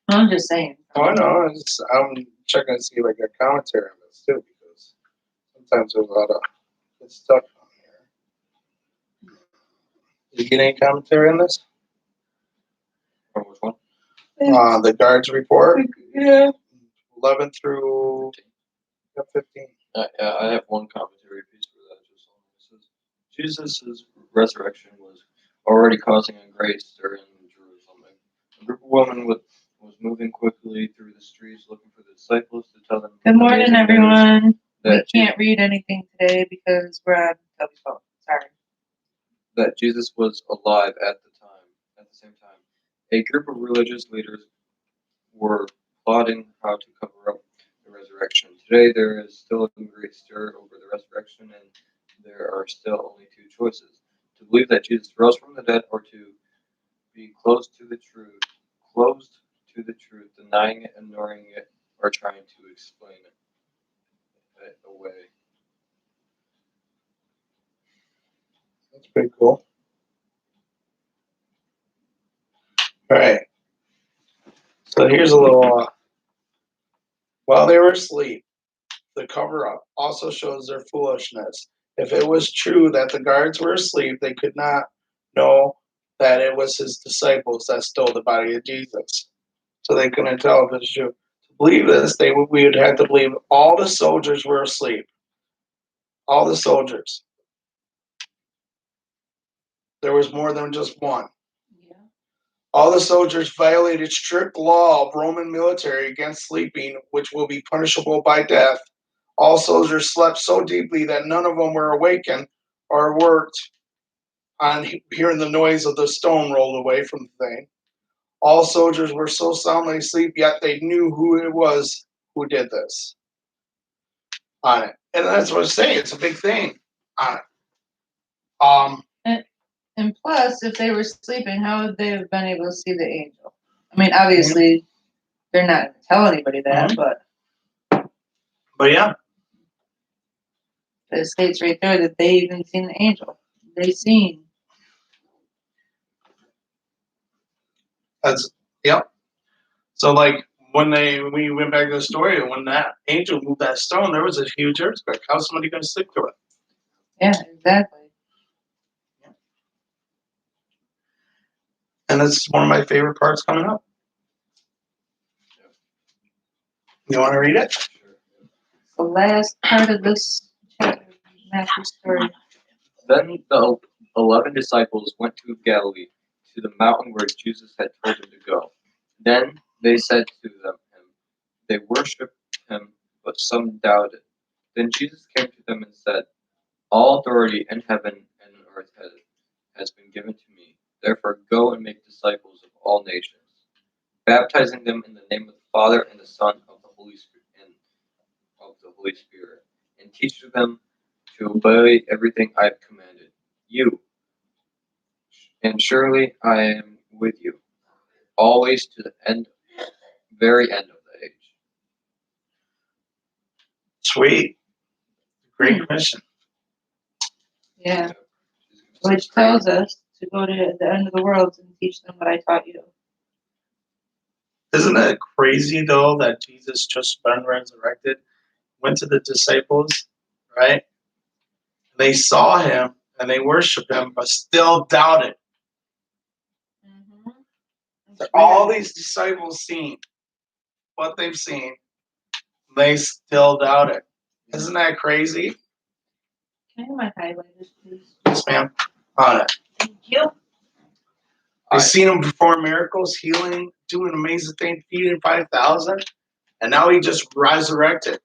I'm just saying.
Oh, I know. I'm checking to see like a commentary on this too, because sometimes there's a lot of good stuff on here. Did you get any commentary on this?
Or which one?
The guards report,
Yeah.
11 through 15.
I have one commentary piece for that. Just on it says Jesus' resurrection was already causing a great stir in Jerusalem. A group of women was moving quickly through the streets looking for the disciples to tell them.
Good morning,
amazing news
everyone. We
that
can't read anything today because we're on Toby's phone. Sorry.
that Jesus was alive at the same time, a group of religious leaders were plotting how to cover up the resurrection. Today, there is still a great stir over the resurrection, and there are still only two choices: to believe that Jesus rose from the dead, or to be closed to the truth, denying it, ignoring it, or trying to explain it away.
That's pretty cool. All right. So here's a little. While they were asleep, the cover-up also shows their foolishness. If it was true that the guards were asleep, they could not know that it was his disciples that stole the body of Jesus. So they couldn't tell if it was true. To believe this, we would have to believe all the soldiers were asleep. All the soldiers. There was more than just one.
Yeah.
All the soldiers violated strict law of Roman military against sleeping, which will be punishable by death. All soldiers slept so deeply that none of them were awakened or worked on hearing the noise of the stone rolled away from the thing. All soldiers were so soundly asleep, yet they knew who it was who did this on it. And that's what I'm saying. It's a big thing on it.
And plus, if they were sleeping, how would they have been able to see the angel? I mean, obviously, they're not going to tell anybody that,
But yeah,
it states right there that they even seen the angel. They seen.
that's yep. So like when we went back to the story, when that angel moved that stone, there was a huge earthquake. How's somebody going to sleep through it?
Yeah, exactly.
And that's one of my favorite parts coming up. You want to read it?
The last part of this chapter, Matthew's story.
Then the 11 disciples went to Galilee, to the mountain where Jesus had told them to go. Then they said to him, they worshipped him, but some doubted. Then Jesus came to them and said, all authority in heaven and on earth has been given to me. Therefore go and make disciples of all nations, baptizing them in the name of the Father and the Son of the Holy Spirit, and teach them to obey everything I have commanded you. And surely I am with you, always to the very end of the age.
Sweet. Great commission.
Yeah, which tells us to go to the end of the world and teach them what I taught you.
Isn't it crazy though that Jesus just been resurrected, went to the disciples, right? They saw him and they worshiped him, but still doubted. All these disciples seen what they've seen, they still doubt it. Isn't that crazy?
Can I have my highlighters, please?
Yes, ma'am. On it.
Thank you.
They've seen him perform miracles, healing, doing amazing things, feeding 5,000, and now he just resurrected.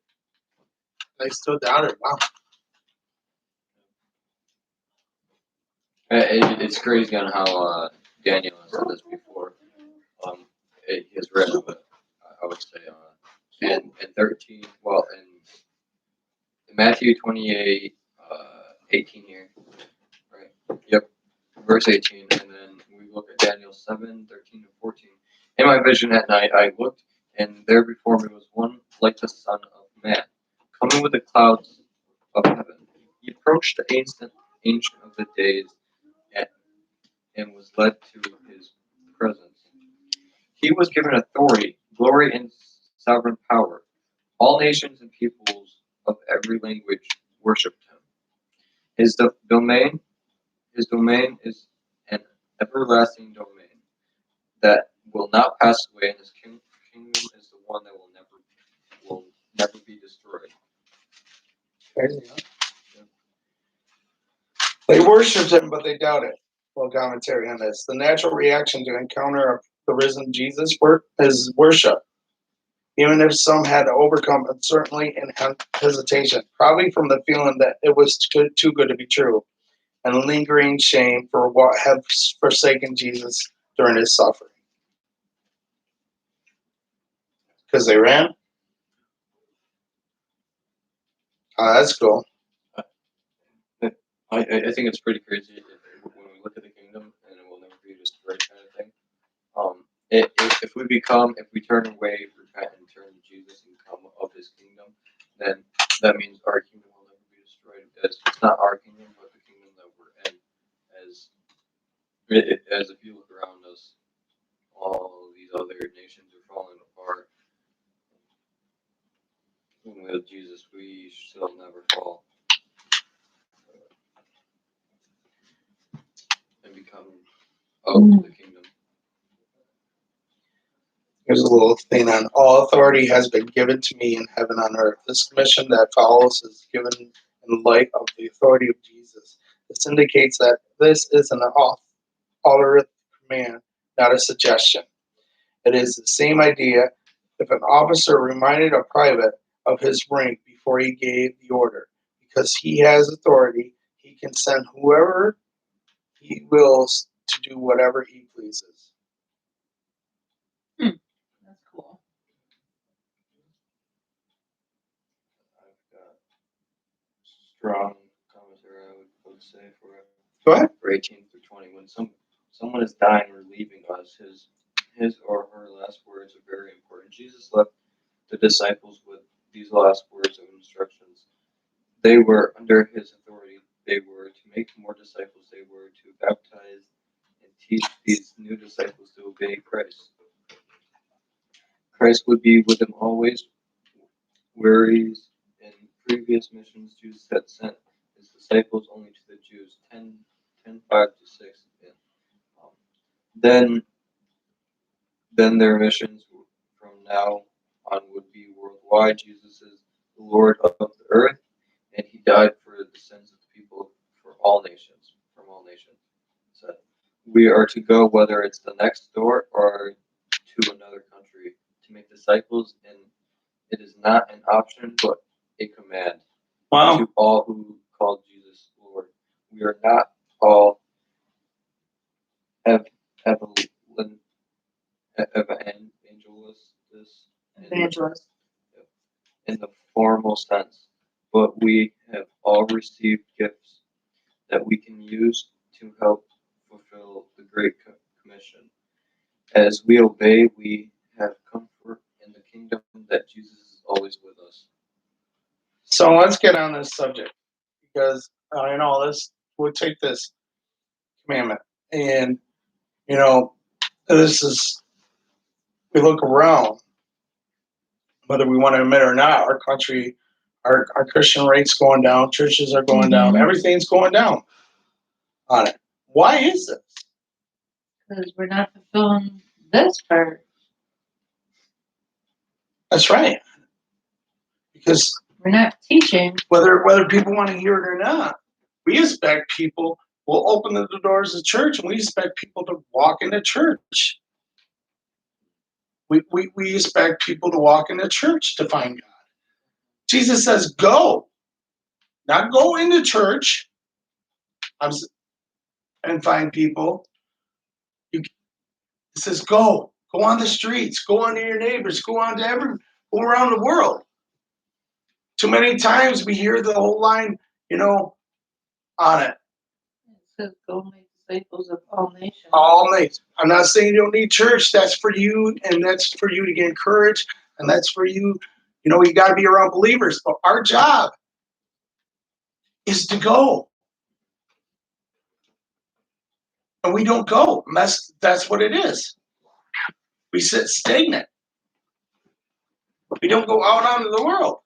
They still doubted. Wow.
It's crazy on how Daniel has said this before. He has read of it, I would say, in 13, well, in Matthew 28, 18 here, right? Yep, verse 18, and then we look at Daniel 7, 13 to 14. In my vision at night, I looked, and there before me was one like the Son of Man, coming with the clouds of heaven. He approached the ancient of the days and was led to his presence. He was given authority, glory, and sovereign power. All nations and peoples of every language worshipped him. His domain is an everlasting domain that will not pass away, and his kingdom is the one that will never be destroyed.
Crazy, huh? Yeah. They worshipped him, but they doubted. Well, commentary on this. The natural reaction to encounter the risen Jesus is worship. Even if some had to overcome uncertainty and hesitation, probably from the feeling that it was too good to be true. and lingering shame for what have forsaken Jesus during his suffering. Because they ran? Oh, that's cool.
I think it's pretty crazy when we look at the kingdom and it will never be destroyed kind of thing. If we turn away, repent, and turn to Jesus and come of His kingdom, then that means our kingdom will never be destroyed. It's not our kingdom, but the kingdom that we're in. As if you look around us, all these other nations are falling apart. And with Jesus, we shall never fall and become of the kingdom.
Here's a little thing on all authority has been given to me in heaven and on earth. This commission that follows is given in light of the authority of Jesus. This indicates that this is an authoritative command, not a suggestion. It is the same idea if an officer reminded a private of his rank before he gave the order. Because he has authority, he can send whoever he wills to do whatever he pleases.
That's cool.
I've got strong commentary, I would say, for it.
Go ahead.
For 18 through 20. When someone is dying or leaving us, his or her last words are very important. Jesus left the disciples with these last words of instructions. They were under his authority. They were to make more disciples. They were to baptize and teach these new disciples to obey Christ. Christ would be with them always. Whereas in previous missions, Jesus had sent his disciples only to the Jews, 5-6. Yeah. Then their missions from now on would be worldwide. Jesus is the Lord of the earth, and he died for the sins of the people for all nations, from all nations. So we are to go, whether it's the next door or to another country, to make disciples, and it is not an option, but a command to all who call Jesus Lord. We are not all
Evangelist.
in the formal sense, but we have all received gifts that we can use to help fulfill the Great Commission. As we obey, we have comfort in the kingdom that Jesus is always with us.
So let's get on this subject because we'll take this commandment and, this is, we look around, whether we want to admit it or not, our country, our Christian rate's going down, churches are going down, everything's going down on it. Why is this?
Because we're not fulfilling this part.
That's right. Because
We're not teaching.
whether people want to hear it or not, we expect people will open the doors of church and we expect people to walk into church. We expect people to walk into church to find God. Jesus says, go. Not go into church and find people. He says, go. Go on the streets. Go on to your neighbors. Go on to go around the world. Too many times we hear the whole line, on it.
It says, go make disciples of all nations.
All nations. I'm not saying you don't need church. That's for you, and that's for you to get encouraged, and that's for you. You got to be around believers. But our job is to go. And we don't go. And that's what it is. We sit stagnant. We don't go out onto the world.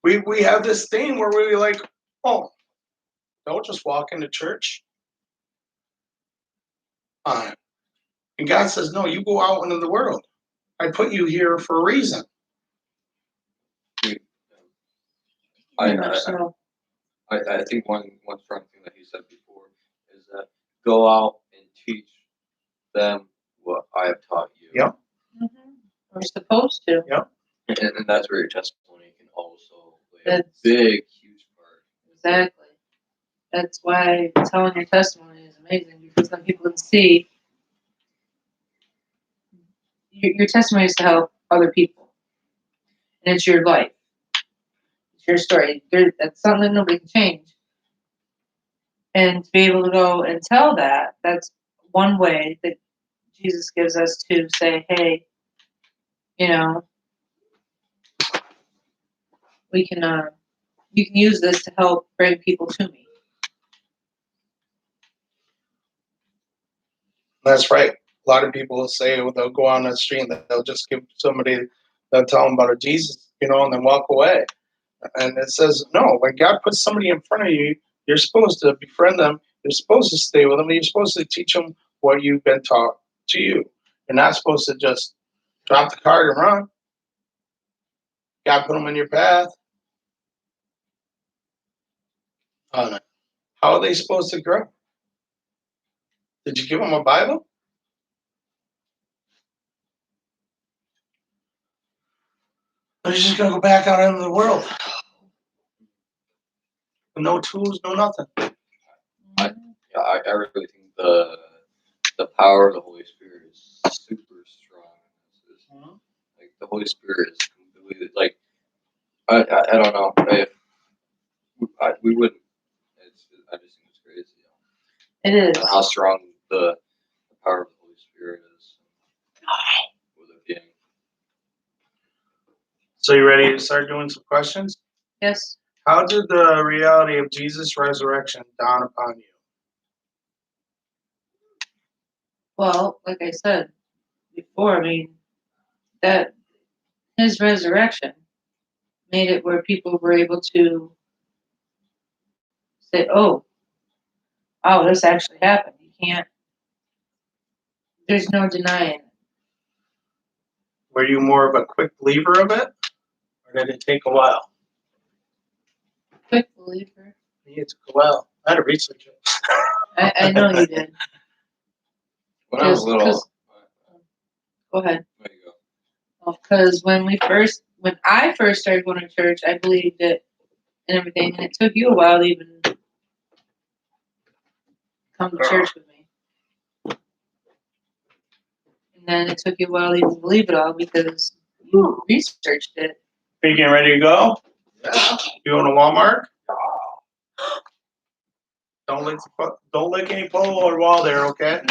We have this thing where we're like, oh, don't just walk into church. And God says, no, you go out into the world. I put you here for a reason.
I think one strong thing that he said before is that go out and teach them what I have taught you.
Yep.
We're supposed to.
Yep.
And that's where your testimony can also play
That's-
a big, huge part.
Exactly. That's why telling your testimony is amazing, because then people can see your testimony is to help other people, and it's your life, it's your story. That's something that nobody can change, and to be able to go and tell that, that's one way that Jesus gives us to say, hey, you know, we can, you can use this to help bring people to me.
That's right. A lot of people will say, well, they'll go on the street and they'll just give somebody, they'll tell them about a Jesus, and then walk away. And it says, no, when God puts somebody in front of you, you're supposed to befriend them. You're supposed to stay with them. You're supposed to teach them what you've been taught to you. You're not supposed to just drop the card and run. God put them in your path. How are they supposed to grow? Did you give them a Bible? Or are you just going to go back out into the world? No tools, no nothing.
I really think the power of the Holy Spirit is super strong. Like the Holy Spirit is completely like I don't know if we wouldn't. I just think it's crazy.
It is.
How strong the power of the Holy Spirit is with it being.
So you ready to start doing some questions?
Yes.
How did the reality of Jesus' resurrection dawn upon you?
Well, like I said before, I mean, that his resurrection made it where people were able to say, oh, this actually happened. You can't, there's no denying it.
Were you more of a quick believer of it? Or did it take a while?
Quick believer.
It took a while. I had to research it.
I know you did.
When I was little.
Go ahead.
There you go.
Because when I first started going to church, I believed it and everything, and it took you a while to even come to church with me. And then it took you a while to even believe it all because you researched it.
Are you getting ready to go? Yeah. You going to Walmart? Don't lick any pole or wall there, okay?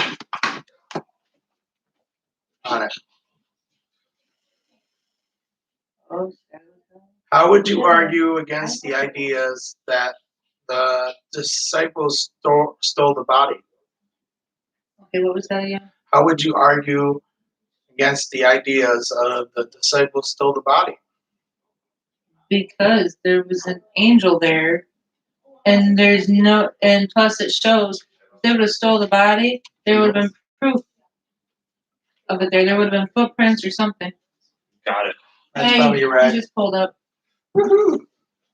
On it. How would you argue against the ideas that the disciples stole the body?
Okay, what was that again?
How would you argue against the ideas of the disciples stole the body?
Because there was an angel there, and and plus it shows if they would have stole the body, there would have been proof of it there. There would have been footprints or something.
Got it. That's
Hey,
probably right.
you just pulled up.
Woohoo!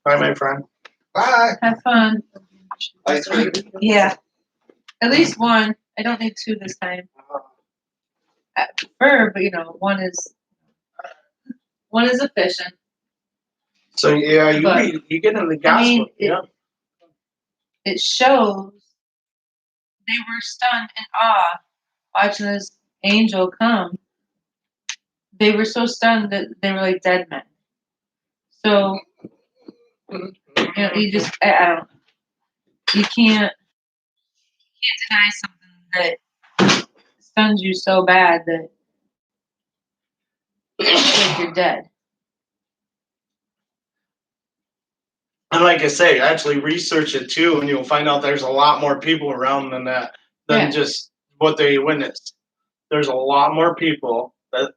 Bye, my friend. Bye.
Have fun.
Ice cream.
Yeah. At least one. I don't need two this time. I prefer, but one is efficient.
So yeah, you get in the gospel.
It shows they were stunned in awe watching this angel come. They were so stunned that they were like dead men. So you just I don't. You can't deny something that stuns you so bad that it's like you're dead.
And like I say, actually research it too, and you'll find out there's a lot more people around than just what they witnessed. There's a lot more people that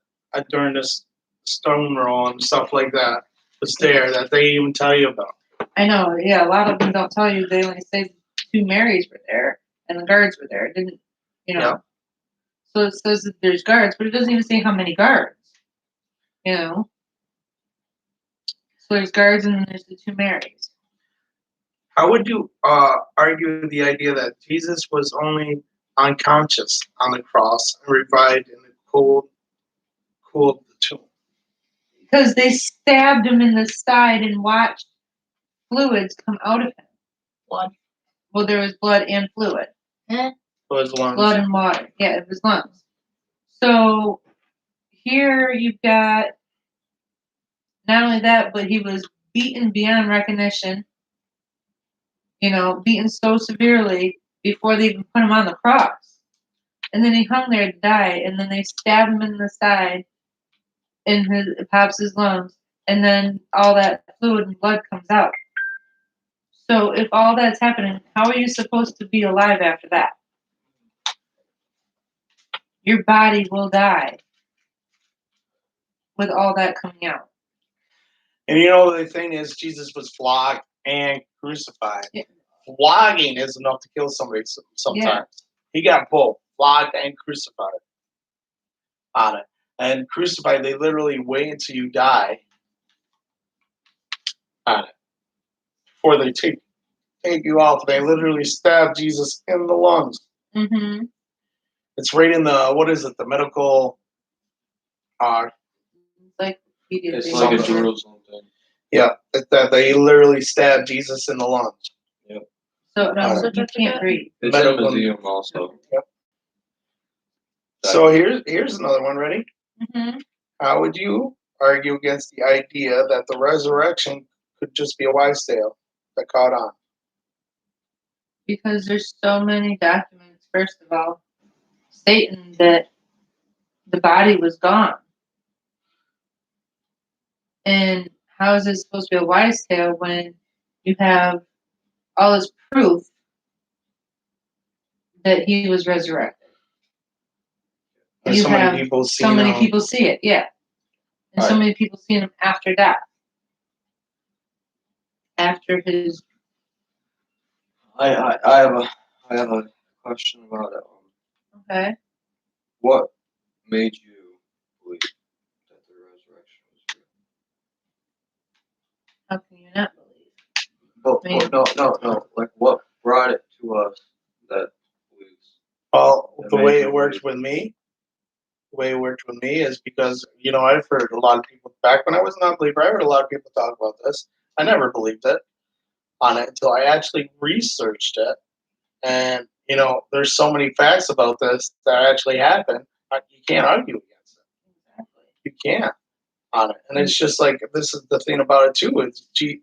during this stone roll and stuff like that was there that they even tell you about.
I know, yeah. A lot of them don't tell you. They only say 2 Marys were there and the guards were there. It didn't,
Yeah.
So it says that there's guards, but it doesn't even say how many guards. So there's guards and then there's the 2 Marys.
How would you argue the idea that Jesus was only unconscious on the cross and revived in the cool of the tomb?
Because they stabbed him in the side and watched fluids come out of him. Well, there was blood and fluid.
Was lungs.
Blood and water. Yeah, it was lungs. So here you've got not only that, but he was beaten beyond recognition. You know, beaten so severely before they even put him on the cross. And then he hung there to die, and then they stab him in the side, and it pops his lungs, and then all that fluid and blood comes out. So if all that's happening, how are you supposed to be alive after that? Your body will die with all that coming out.
And you know the thing is, Jesus was flogged and crucified.
Yeah.
Flogging is enough to kill somebody sometimes. He got both flogged and crucified on it. And crucified, they literally wait until you die on it before they take you off. They literally stab Jesus in the lungs.
Mm-hmm.
It's right in the, what is it, the medical,
Like
It's
they
like a
were-
Jerusalem thing.
yeah, that they literally stab Jesus in the lungs.
So no,
So
you can't breathe.
It's in a
Medical-
museum also.
Yep. So here's another one. Ready?
Mm-hmm.
How would you argue against the idea that the resurrection could just be a wives' tale that caught on?
Because there's so many documents, first of all, stating that the body was gone. And how is it supposed to be a wise tale when you have all this proof that he was resurrected?
And
You
so
have
many people see
so many people see it, yeah. And so
Right.
many people see him after death. After his
I have a question about it.
okay.
What made you believe that the resurrection was real?
How can you not believe?
No. Like, what brought it to us that believes?
Well,
That
the
made
way
you
it works
believe.
with me, is because, I've heard a lot of people, back when I was a non-believer, I heard a lot of people talk about this. I never believed it on it until I actually researched it. And, there's so many facts about this that actually happened. You can't argue against it.
Exactly.
You can't on it. And it's just like, this is the thing about it too, is they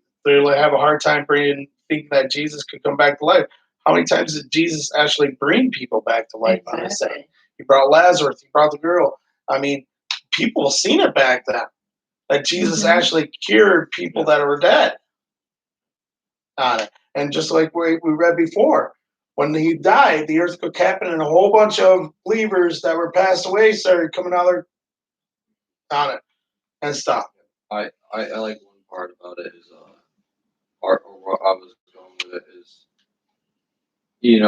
have a hard time thinking that Jesus could come back to life. How many times did Jesus actually bring people back to life on his side? He brought Lazarus. He brought the girl. I mean, people seen it back then. That Jesus actually cured people that were dead on it. And just like we read before, when he died, the earthquake happened and a whole bunch of believers that were passed away started coming out on it and stuff.
I like one part about it is or what I was going with it is, you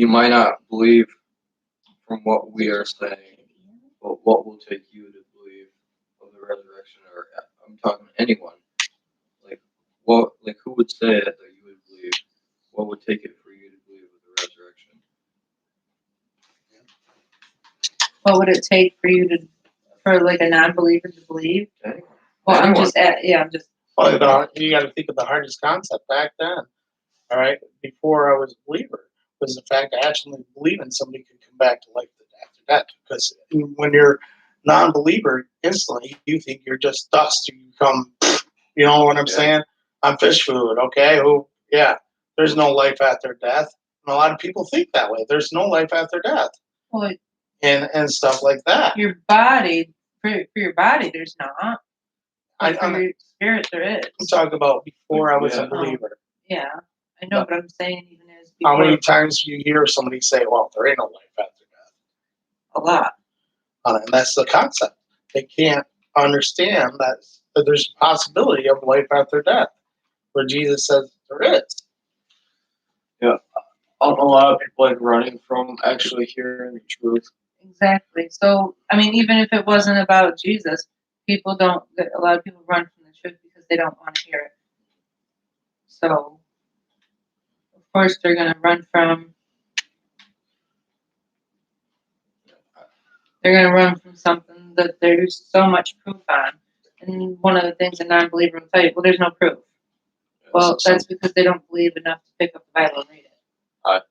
might not believe from what we are saying, but what will take you to believe of the resurrection? Or I'm talking to anyone. Like who would say it that you would believe? What would take it for you to believe of the resurrection?
What would it take for like a non-believer to believe?
Okay.
Well, I'm
Anyone.
just
Well, you got to think of the hardest concept back then. All right, before I was a believer, was the fact I actually believe in somebody could come back to life after death. Because when you're non-believer, instantly you think you're just dust. You become, you know what I'm saying? I'm fish food. Okay, there's no life after death. And a lot of people think that way. There's no life after death,
well,
and stuff like that.
your body for your body there's not. But for
I'm
your spirit there is.
talking about before I was a
Yeah.
believer.
Yeah, I know, but I'm saying even as
How
before,
many times do you hear somebody say, "Well, there ain't no life after death"?
a lot.
And that's the concept. They can't understand that there's a possibility of life after death, where Jesus says there is.
A lot of people like running from actually hearing the truth.
Exactly. So I mean, even if it wasn't about Jesus, people don't. A lot of people run from the truth because they don't want to hear it. So of course they're going to run from. They're going to run from something that there's so much proof on. And one of the things a non-believer will tell you, well, there's no proof. Well, that's because they don't believe enough to pick up the Bible and read it.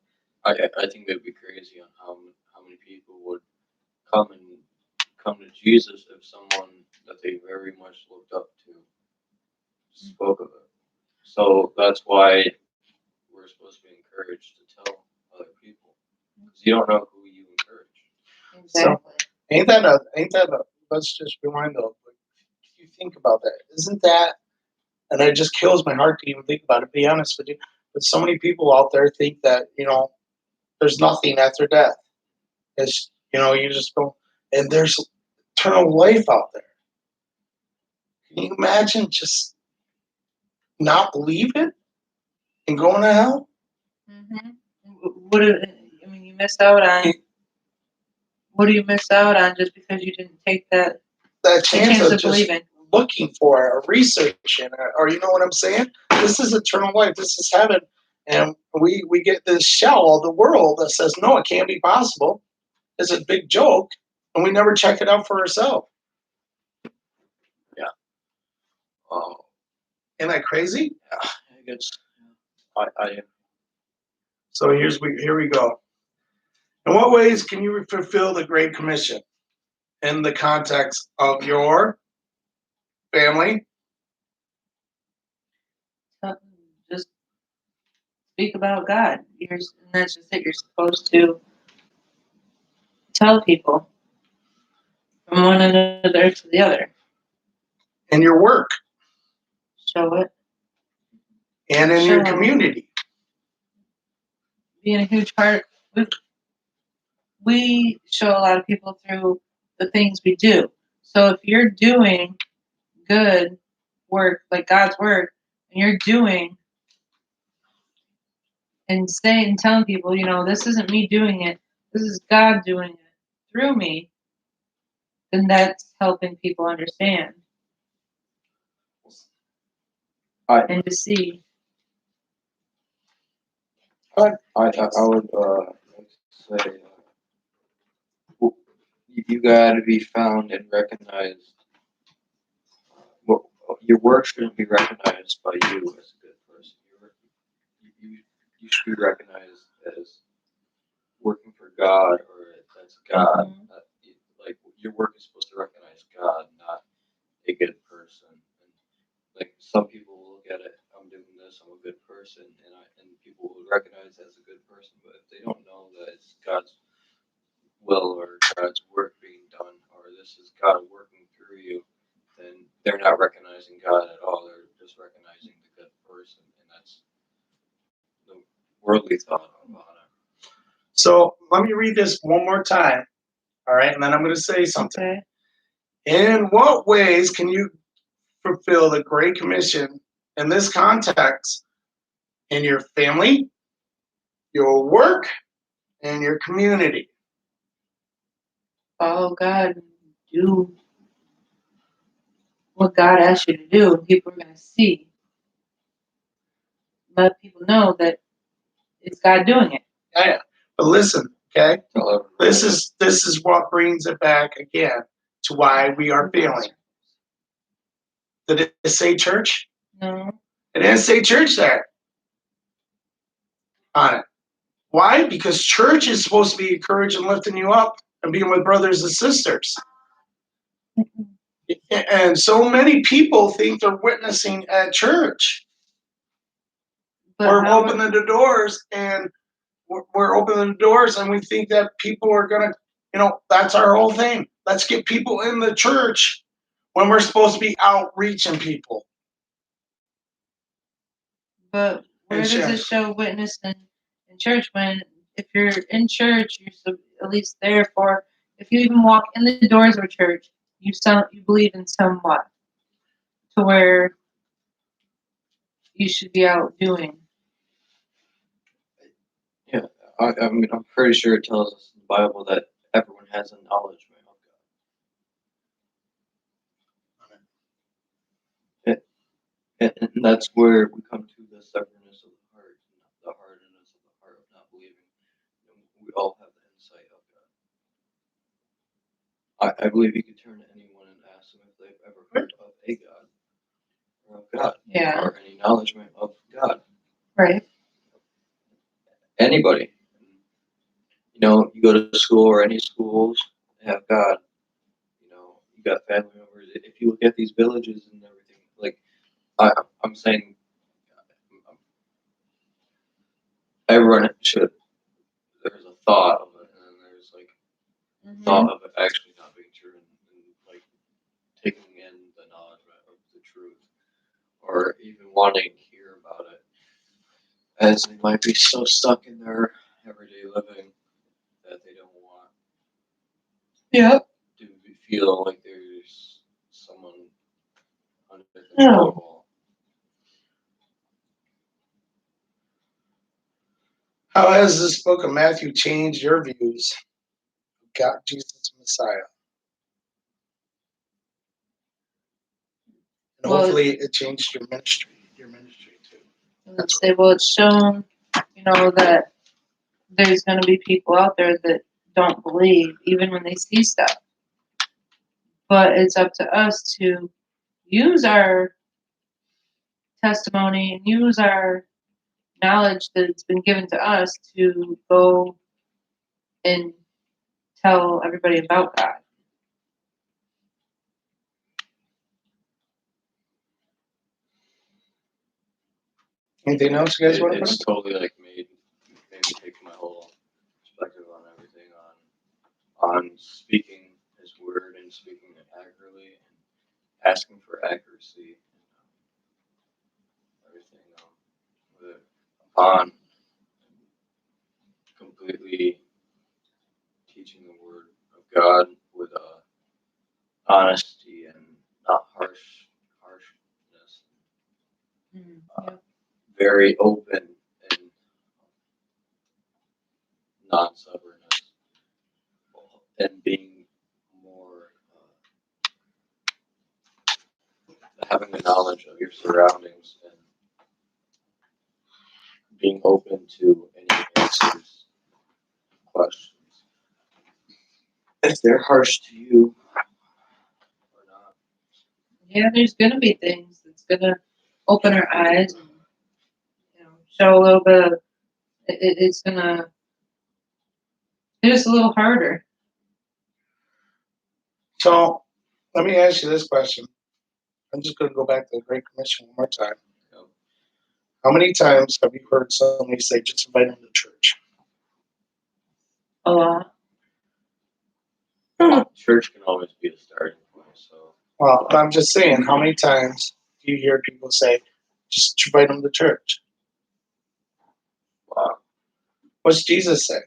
I think they'd be crazy on how many people would come to Jesus if someone that they very much looked up to spoke of it. So that's why we're supposed to be encouraged to tell other people, because you don't know who you encourage.
Exactly.
Ain't that a, let's just rewind though. If you think about that, isn't that, and it just kills my heart to even think about it, be honest with you. But so many people out there think that, there's nothing after death. It's, you just go, and there's eternal life out there. Can you imagine just not believing and going to hell?
Mm-hmm. You miss out on. What do you miss out on just because you didn't take that
That chance of just
believing?
looking for it or researching it, or you know what I'm saying? This is eternal life. This is heaven. And we get this shell of the world that says, no, it can't be possible. It's a big joke. And we never check it out for ourselves.
Yeah. Oh,
Isn't that crazy?
yeah. I guess I
So here we go. In what ways can you fulfill the Great Commission in the context of your family?
Just speak about God. And that's just it. You're supposed to tell people from one another to the other.
In your work
Show it.
and in your
Show.
community?
Being a huge part. We show a lot of people through the things we do. So if you're doing good work, like God's work, and you're doing and saying and telling people, this isn't me doing it, this is God doing it through me, then that's helping people understand and to see.
I would say you got to be found and recognized. Well, your work shouldn't be recognized by you as a good person. You should be recognized as working for God, or that's God.
Mhm.
Like your work is supposed to recognize God, not a good person. And like some people will look at it, I'm doing this, I'm a good person, and people will recognize it as a good person. But if they don't know that it's God's will or God's work being done, or this is God working through you, then they're not recognizing God at all. They're just recognizing the good person, and that's the worldly thought about it.
So let me read this one more time. All right. And then I'm going to say something.
Okay.
In what ways can you fulfill the Great Commission in this context in your family, your work, and your community?
Follow God and do what God asked you to do, and people are going to see. Let people know that it's God doing it.
Yeah. But listen, okay?
Tell everyone.
This is what brings it back again to why we are failing. Did it say church?
No.
It didn't say church there on it. Why? Because church is supposed to be encouraging, lifting you up, and being with brothers and sisters. And so many people think they're witnessing at church.
But
We're
how-
opening the doors, and we're opening the doors, and we think that people are gonna, that's our whole thing. Let's get people in the church when we're supposed to be outreaching people.
But where
And
does
share.
it show witness in church when if you're in church, you're at least there for, if you even walk in the doors of a church, you believe in somewhat to where you should be out doing.
Yeah, I mean, I'm pretty sure it tells us in the Bible that everyone has a knowledge of God. And that's where we come to the stubbornness of the heart, the hardness of the heart of not believing. We all have the insight of God. I believe you could turn to anyone and ask them if they've ever heard of a God, of God
Yeah.
or any acknowledgement of God.
Right.
Anybody. You know, you go to school or any schools, they have God. You know, you got family members. If you look at these villages and everything, like I'm saying, everyone should. There's a thought of it, and then there's like
Mhm.
thought of it actually not being true, and like taking in the knowledge of the truth, or even wanting to hear about it, as they might be so stuck in their everyday living that they don't want
Yep.
to feel like there's someone under
Yeah.
control.
How has this book of Matthew changed your views of God, Jesus Messiah? And
Well,
hopefully it changed your ministry too.
Let's say, well, it's shown, that there's going to be people out there that don't believe, even when they see stuff. But it's up to us to use our testimony and use our knowledge that's been given to us to go and tell everybody about God.
Anything else you guys want to
It's
put?
totally like made me take my whole perspective on everything, on speaking His word and speaking it accurately and asking for accuracy and everything with it upon completely teaching the word of God with honesty and not harshness,
Yep.
very open and non-stubbornness, and being more having the knowledge of your surroundings and being open to any answers, questions. If they're harsh to you or not.
Yeah, there's going to be things that's going to open our eyes and show a little bit of, it's going to hit us a little harder.
So let me ask you this question. I'm just going to go back to the Great Commission one more time.
Yep.
How many times have you heard somebody say, just invite them to church?
A lot.
Church can always be a starting point. So
Well, I'm just saying, how many times do you hear people say, just invite them to church? What's Jesus say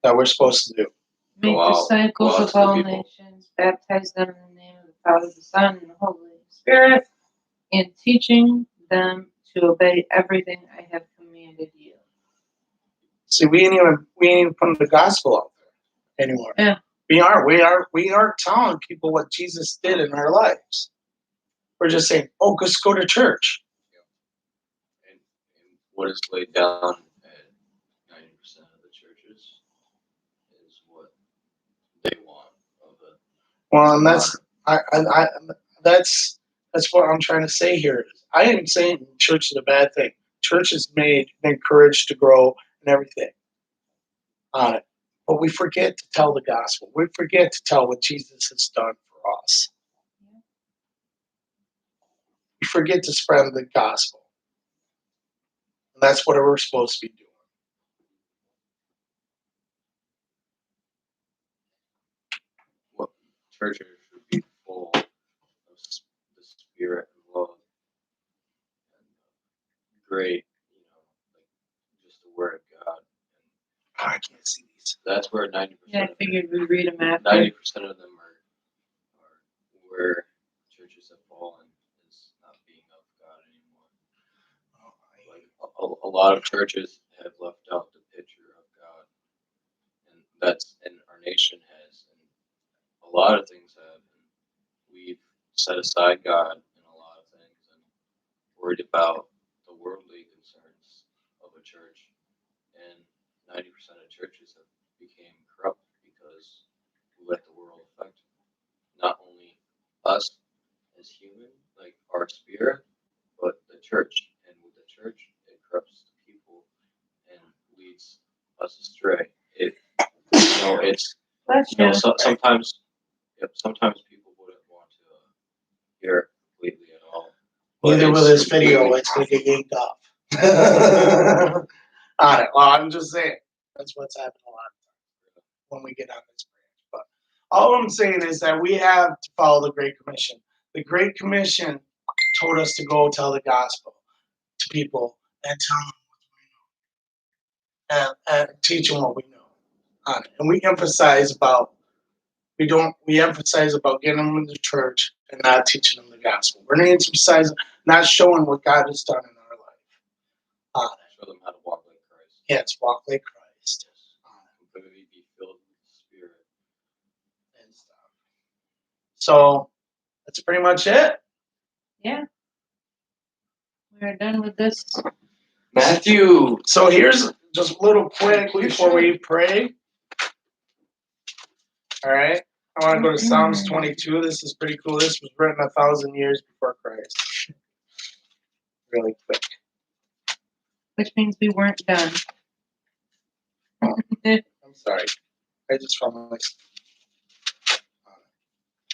that we're supposed to do?
Make
Go out
disciples
to
of
the
all
people.
nations, baptize them in the name of the Father, the Son, and the Holy Spirit, and teaching them to obey everything I have commanded you.
See, we ain't even putting the gospel out there anymore.
Yeah.
We aren't telling people what Jesus did in our lives. We're just saying, oh, just go to church.
and what is laid down at 90% of the churches is what they want of it.
Well, and that's what I'm trying to say here. I ain't saying church is a bad thing. Church is made and encouraged to grow and everything on it. But we forget to tell the gospel. We forget to tell what Jesus has done for us. We forget to spread the gospel. And that's what we're supposed to be doing.
What churches should be full of the spirit and love and great, like just the word of God.
Oh, I can't see these.
That's where 90%.
Yeah, I figured we'd read them after.
90% of them are where churches have fallen is not being of God anymore. Like a lot of churches have left out the picture of God, and our nation has, and a lot of things have. And we've set aside God in a lot of things and worried about the worldly concerns of a church, and 90% of churches have became corrupt because we let the world affect not only us is human, like our spirit, but the church, and with the church, it corrupts the people and leads us astray. It's sometimes, sometimes people wouldn't want to hear it completely at all. But
Neither will
it's
this video.
completely
It's gonna get yanked off. On it. Well, I'm just saying that's what's happened a lot of times when we get on this branch. But all I'm saying is that we have to follow the Great Commission. The Great Commission told us to go tell the gospel to people and tell them and teach them what we know on it. And we emphasize about getting them into church and not teaching them the gospel. We're going to emphasize not showing what God has done in our life.
show them how to walk like Christ.
Yes, walk like Christ.
Completely be filled with the Spirit.
And stuff. So that's pretty much it.
Yeah. We're done with this.
Matthew.
So here's just a little quick before we pray. All right. I want to go to Psalms 22. This is pretty cool. This was written 1,000 years before Christ. Really quick.
Which means we weren't done.
I'm sorry. I just found my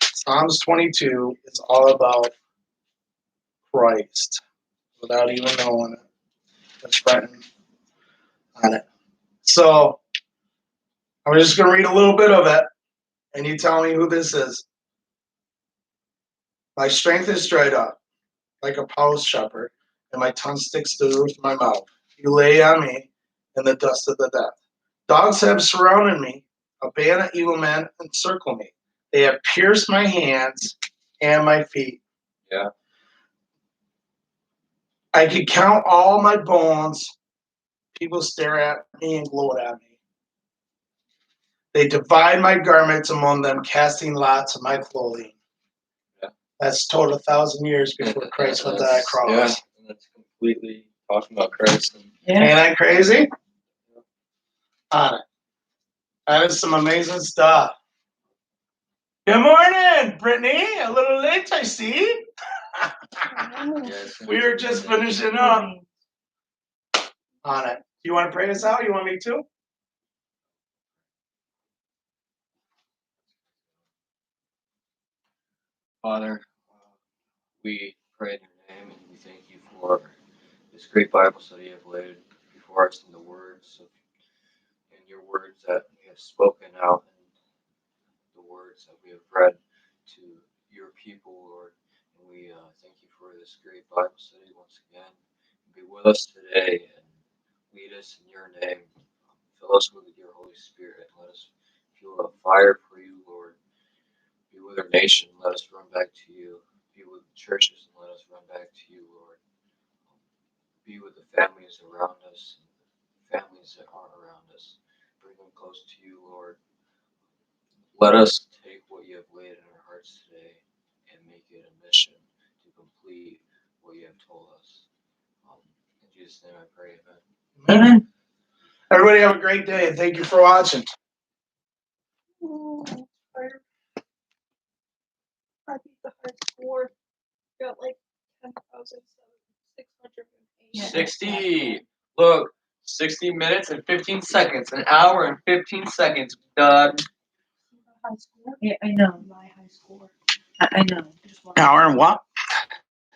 Psalms 22 is all about Christ without even knowing it. It's written on it. So I'm just going to read a little bit of it, and you tell me who this is. My strength is dried up like a house shepherd, and my tongue sticks to the roof of my mouth. You lay on me in the dust of the death. Dogs have surrounded me. A band of evil men encircle me. They have pierced my hands and my feet.
Yeah.
I could count all my bones. People stare at me and gloat at me. They divide my garments among them, casting lots of my clothing.
Yeah.
That's told 1,000 years before Christ went to that cross.
Yeah, and that's completely talking about Christ. And
Yeah.
Ain't that crazy? On it. That is some amazing stuff. Good morning, Brittany. A little late, I see.
yes,
We were just finishing up on it. You want to pray us out? You want me to?
Father, we pray in your name and we thank you for this great Bible study you have laid before us in the words of in your words that we have spoken out and the words that we have read to your people, Lord. And we thank you for this great Bible study once again. Be with us today and lead us in your name. Fill us with your Holy Spirit and let us feel a fire for you, Lord. Be with our nation. Let us run back to you. Be with the churches and let us run back to you, Lord. Be with the families around us, and the families that aren't around us. Bring them close to you, Lord. Let us take what you have laid in our hearts today and make it a mission to complete what you have told us. In Jesus' name I pray, amen.
Amen.
Everybody have a great day, and thank you for watching.
I beat the high score. Got like 10,608.
60. Look, 60 minutes and 15 seconds. An hour and 15 seconds. Done.
High score?
Yeah, I know.
My high score.
I know.
I just want
Hour and what?